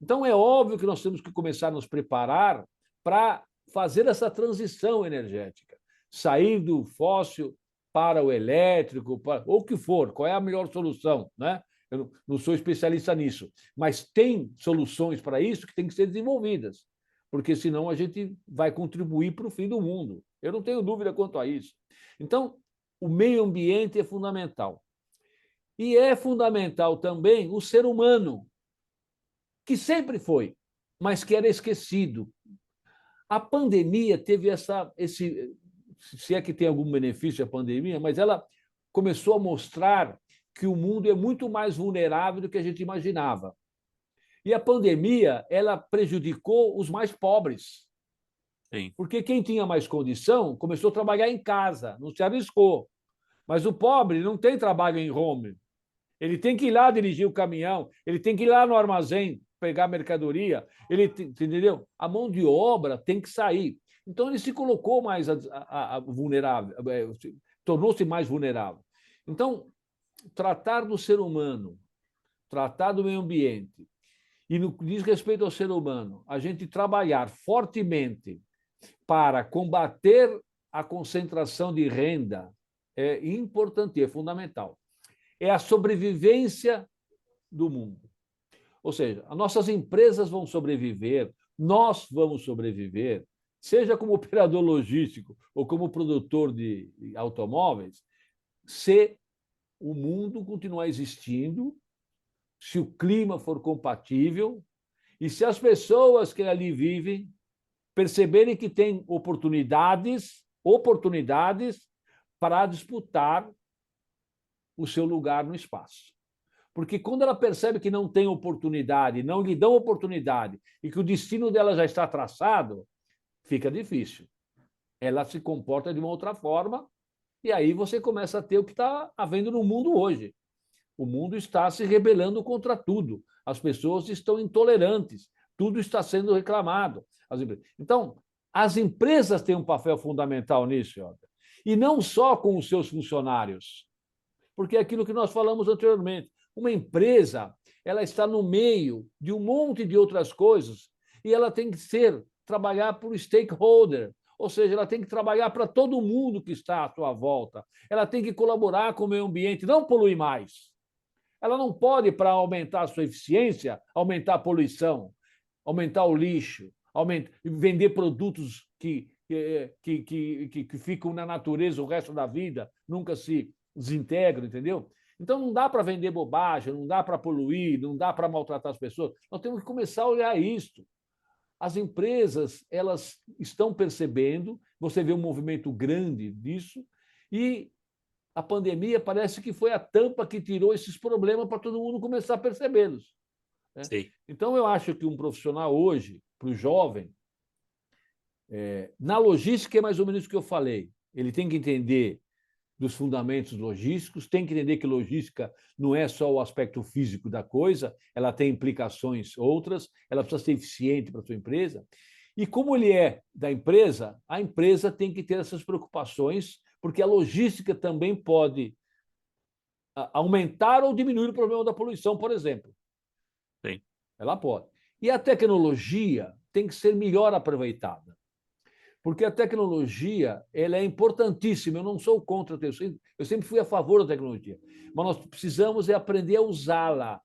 Então, é óbvio que nós temos que começar a nos preparar para fazer essa transição energética, sair do fóssil para o elétrico, ou o que for, qual é a melhor solução, né? Eu não sou especialista nisso, mas tem soluções para isso que têm que ser desenvolvidas, porque senão a gente vai contribuir para o fim do mundo. Eu não tenho dúvida quanto a isso. Então, o meio ambiente é fundamental. E é fundamental também o ser humano, que sempre foi, mas que era esquecido. A pandemia teve se é que tem algum benefício a pandemia, mas ela começou a mostrar que o mundo é muito mais vulnerável do que a gente imaginava. E a pandemia, ela prejudicou os mais pobres. Sim. Porque quem tinha mais condição começou a trabalhar em casa, não se arriscou. Mas o pobre não tem trabalho em home. Ele tem que ir lá dirigir o caminhão, ele tem que ir lá no armazém pegar mercadoria, entendeu? A mão de obra tem que sair. Então, ele se colocou mais vulnerável, tornou-se mais vulnerável. Então, tratar do ser humano, tratar do meio ambiente, e no que diz respeito ao ser humano, a gente trabalhar fortemente para combater a concentração de renda é importante, é fundamental. É a sobrevivência do mundo. Ou seja, as nossas empresas vão sobreviver, nós vamos sobreviver, seja como operador logístico ou como produtor de automóveis, se o mundo continuar existindo, se o clima for compatível e se as pessoas que ali vivem perceberem que têm oportunidades para disputar o seu lugar no espaço. Porque quando ela percebe que não tem oportunidade, não lhe dão oportunidade e que o destino dela já está traçado, fica difícil. Ela se comporta de uma outra forma e aí você começa a ter o que está havendo no mundo hoje. O mundo está se rebelando contra tudo. As pessoas estão intolerantes. Tudo está sendo reclamado. Então, as empresas têm um papel fundamental nisso, Jota. E não só com os seus funcionários. Porque é aquilo que nós falamos anteriormente. Uma empresa, ela está no meio de um monte de outras coisas e ela tem que trabalhar por stakeholder, ou seja, ela tem que trabalhar para todo mundo que está à sua volta. Ela tem que colaborar com o meio ambiente, não poluir mais. Ela não pode, para aumentar a sua eficiência, aumentar a poluição, aumentar o lixo, vender produtos que ficam na natureza o resto da vida, nunca se desintegram, entendeu? Então não dá para vender bobagem, não dá para poluir, não dá para maltratar as pessoas. Nós temos que começar a olhar isto. As empresas, elas estão percebendo, você vê um movimento grande disso, e a pandemia parece que foi a tampa que tirou esses problemas para todo mundo começar a percebê-los. Né? Então, eu acho que um profissional hoje, para o jovem, na logística é mais ou menos o que eu falei. Ele tem que entender dos fundamentos logísticos, tem que entender que logística não é só o aspecto físico da coisa, ela tem implicações outras, ela precisa ser eficiente para a sua empresa. E como ele é da empresa, a empresa tem que ter essas preocupações, porque a logística também pode aumentar ou diminuir o problema da poluição, por exemplo.
Sim.
Ela pode. E a tecnologia tem que ser melhor aproveitada. Porque a tecnologia ela é importantíssima, eu não sou contra, eu sempre fui a favor da tecnologia, mas nós precisamos aprender a usá-la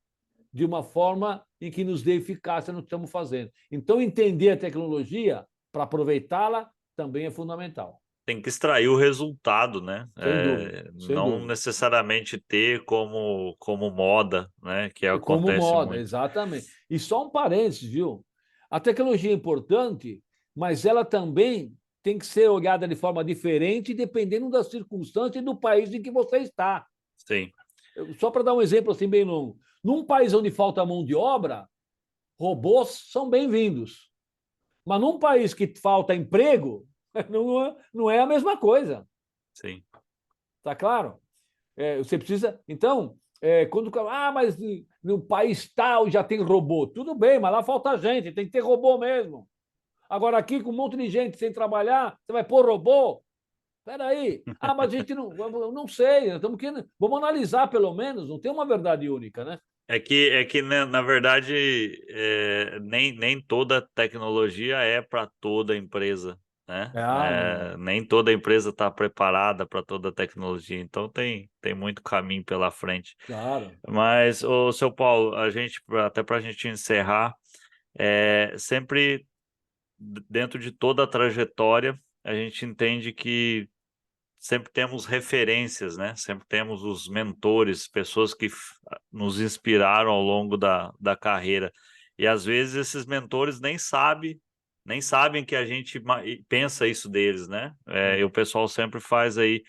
de uma forma em que nos dê eficácia no que estamos fazendo. Então, entender a tecnologia para aproveitá-la também é fundamental.
Tem que extrair o resultado, né?
Sem dúvida, sem
não
dúvida.
necessariamente ter como moda, né? Que
Como
acontece
moda,
muito.
exatamente. E só um parênteses, viu? A tecnologia é importante, mas ela também tem que ser olhada de forma diferente, dependendo das circunstâncias e do país em que você está.
Sim.
Só para dar um exemplo assim bem longo. Num país onde falta mão de obra, robôs são bem-vindos. Mas num país que falta emprego, não é a mesma coisa.
Sim.
Tá claro? Você precisa. Então, quando. Mas no país tal já tem robô. Tudo bem, mas lá falta gente, tem que ter robô mesmo. Agora, aqui, com um monte de gente sem trabalhar, você vai pôr robô? Espera aí. Mas a gente não sei. Vamos analisar, pelo menos. Não tem uma verdade única, né?
É que né, na verdade, nem toda tecnologia é para toda empresa, né?
Não.
Nem toda empresa está preparada para toda a tecnologia, então tem muito caminho pela frente.
Claro.
Mas, ô, seu Paulo, até para a gente encerrar, sempre dentro de toda a trajetória, a gente entende que sempre temos referências, né? Sempre temos os mentores, pessoas que nos inspiraram ao longo da carreira. E às vezes esses mentores nem sabem que a gente pensa isso deles, né? E o pessoal sempre faz aí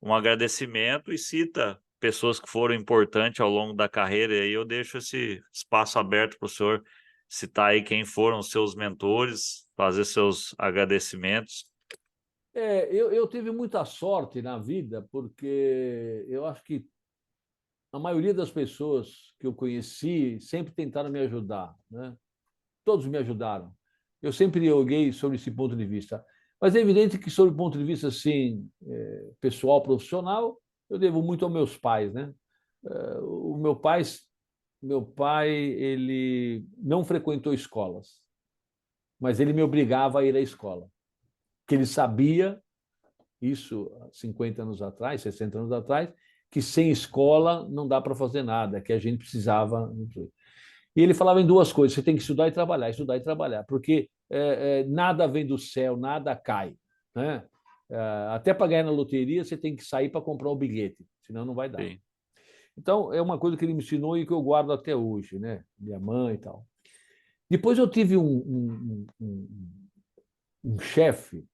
um agradecimento e cita pessoas que foram importantes ao longo da carreira. E aí eu deixo esse espaço aberto para o senhor citar aí quem foram os seus mentores, fazer seus agradecimentos.
Eu tive muita sorte na vida, porque eu acho que a maioria das pessoas que eu conheci sempre tentaram me ajudar, né? Todos me ajudaram. Eu sempre olhei sobre esse ponto de vista. Mas é evidente que, sob o ponto de vista assim, pessoal, profissional, eu devo muito aos meus pais, né? O meu pai, ele não frequentou escolas, mas ele me obrigava a ir à escola, que ele sabia isso há 50 anos atrás, 60 anos atrás, que sem escola não dá para fazer nada, que a gente precisava. E ele falava em duas coisas: você tem que estudar e trabalhar, porque nada vem do céu, nada cai. Né? Até para ganhar na loteria, você tem que sair para comprar o bilhete, senão não vai dar.
Sim.
Então, é uma coisa que ele me ensinou e que eu guardo até hoje, né? Minha mãe e tal. Depois eu tive um chefe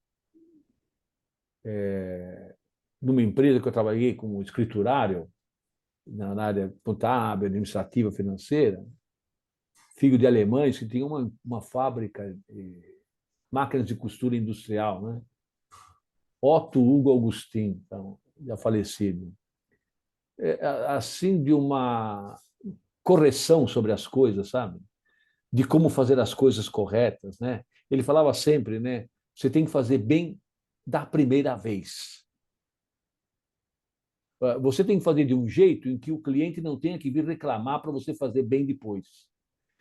numa empresa que eu trabalhei como escriturário, na área contábil, administrativa, financeira, filho de alemães, que tinha uma fábrica de máquinas de costura industrial, né? Otto Hugo Augustin, então, já falecido. Assim, de uma correção sobre as coisas, sabe? De como fazer as coisas corretas, né? Ele falava sempre, né? Você tem que fazer bem da primeira vez. Você tem que fazer de um jeito em que o cliente não tenha que vir reclamar para você fazer bem depois.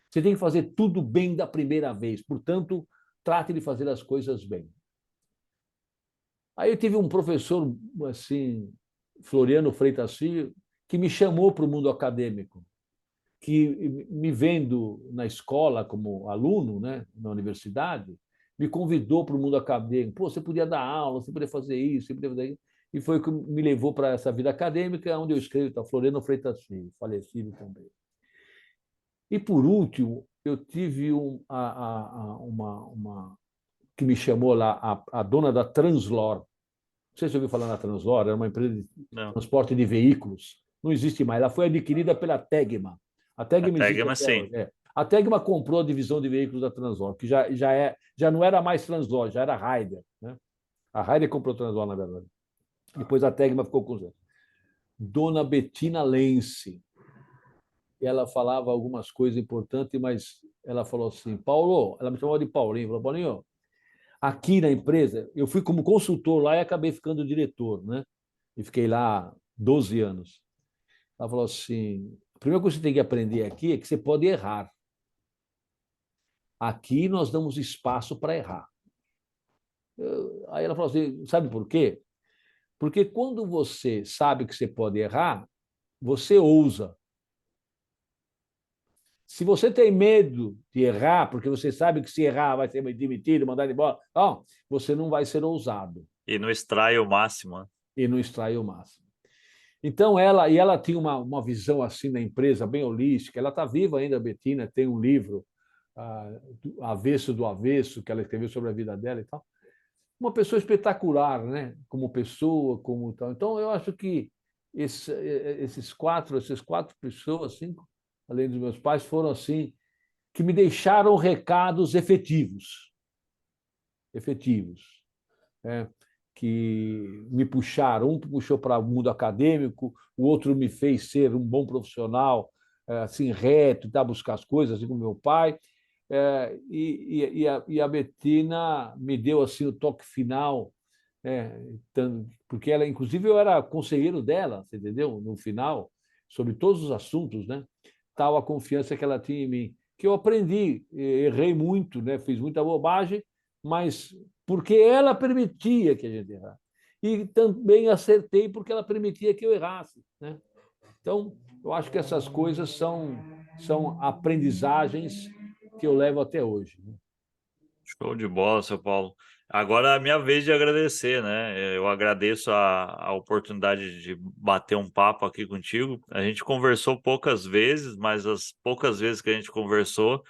Você tem que fazer tudo bem da primeira vez. Portanto, trate de fazer as coisas bem. Aí eu tive um professor, assim, Floriano Freitas Filho, que me chamou para o mundo acadêmico, que me vendo na escola como aluno, né, na universidade, me convidou para o mundo acadêmico. Pô, você podia dar aula, você podia fazer isso, você podia fazer isso. E foi o que me levou para essa vida acadêmica, onde eu escrevo, tá, Floriano Freitas Filho, falecido também. E, por último, eu tive uma que me chamou lá, a dona da Translor. Não sei se você ouviu falar na Translor, era uma empresa de
Não.
transporte de veículos. Não existe mais. Ela foi adquirida pela Tegma. A
A
Tegma existe
Tegma,
até
sim.
hoje. É. A Tegma comprou a divisão de veículos da Translor, que já não era mais Translor, já era Raider. Né? A Raider comprou a Translor, na verdade. Depois a Tegma ficou com o Dona Bettina Lense. Ela falava algumas coisas importantes, mas ela falou assim, Paulo, ela me chamou de Paulinho, falou, Paulinho, aqui na empresa, eu fui como consultor lá e acabei ficando diretor, né? E fiquei lá 12 anos. Ela falou assim, a primeira coisa que você tem que aprender aqui é que você pode errar. Aqui nós damos espaço para errar. Aí ela falou assim, sabe por quê? Porque quando você sabe que você pode errar, você ousa. Se você tem medo de errar, porque você sabe que se errar vai ser demitido, mandado embora, não, você não vai ser ousado.
E não extrai o máximo, né?
E não extrai o máximo. Então, ela tinha uma visão assim da empresa, bem holística. Ela está viva ainda, a Bettina, tem um livro, Avesso do Avesso, que ela escreveu sobre a vida dela e tal. Uma pessoa espetacular, né? Como pessoa, como tal. Então, eu acho que essas quatro pessoas, cinco, além dos meus pais, foram assim, que me deixaram recados efetivos. Efetivos. Né? Que me puxaram. Um puxou para o mundo acadêmico, o outro me fez ser um bom profissional, assim, reto, tá, buscar as coisas, assim como meu pai. E a Bettina me deu assim o toque final, porque ela, inclusive, eu era conselheiro dela, você entendeu? No final, sobre todos os assuntos, né? Tal a confiança que ela tinha em mim, que eu aprendi, errei muito, né? Fiz muita bobagem, mas porque ela permitia que a gente errasse. E também acertei porque ela permitia que eu errasse, né? Então, eu acho que essas coisas são aprendizagens que eu levo até hoje.
Show de bola, seu Paulo. Agora é a minha vez de agradecer, né? Eu agradeço a oportunidade de bater um papo aqui contigo. A gente conversou poucas vezes, mas as poucas vezes que a gente conversou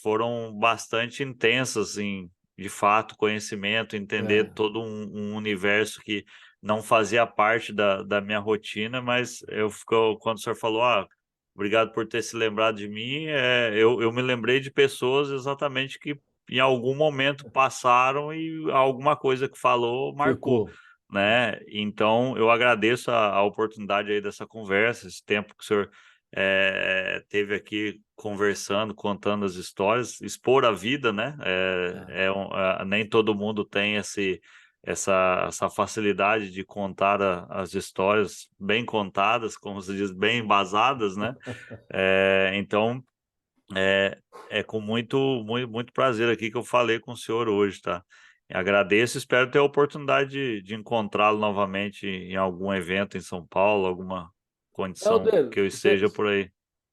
foram bastante intensas, em, de fato, conhecimento, entender
É,
todo um universo que não fazia parte da minha rotina, mas quando o senhor falou, obrigado por ter se lembrado de mim. Eu me lembrei de pessoas exatamente que em algum momento passaram e alguma coisa que falou marcou,
ficou.
né? Então, eu agradeço a oportunidade aí dessa conversa, esse tempo que o senhor teve aqui conversando, contando as histórias, expor a vida, né?
É.
Nem todo mundo tem essa facilidade de contar as histórias bem contadas, como se diz, bem embasadas, né? Então, é, é com muito prazer aqui que eu falei com o senhor hoje, tá? Agradeço, espero ter a oportunidade de encontrá-lo novamente em algum evento em São Paulo, alguma condição
Helder,
que eu esteja por aí.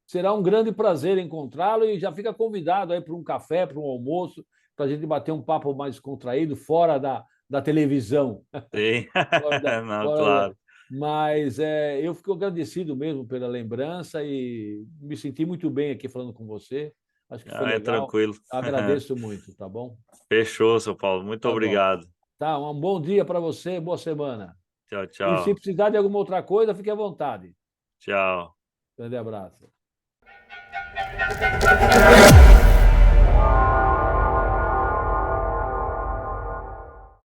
será um grande prazer encontrá-lo e já fica convidado aí para um café, para um almoço, para a gente bater um papo mais contraído, fora da televisão.
Sim,
Fora
não, claro.
Mas eu fico agradecido mesmo pela lembrança e me senti muito bem aqui falando com você. Acho que foi
É
legal.
tranquilo.
Agradeço muito, tá bom?
Fechou, seu Paulo. Muito
Tá bom.
obrigado.
Tá, um bom dia para você, boa semana.
Tchau,
E se
tchau.
precisar de alguma outra coisa, fique à vontade.
Tchau.
Grande abraço.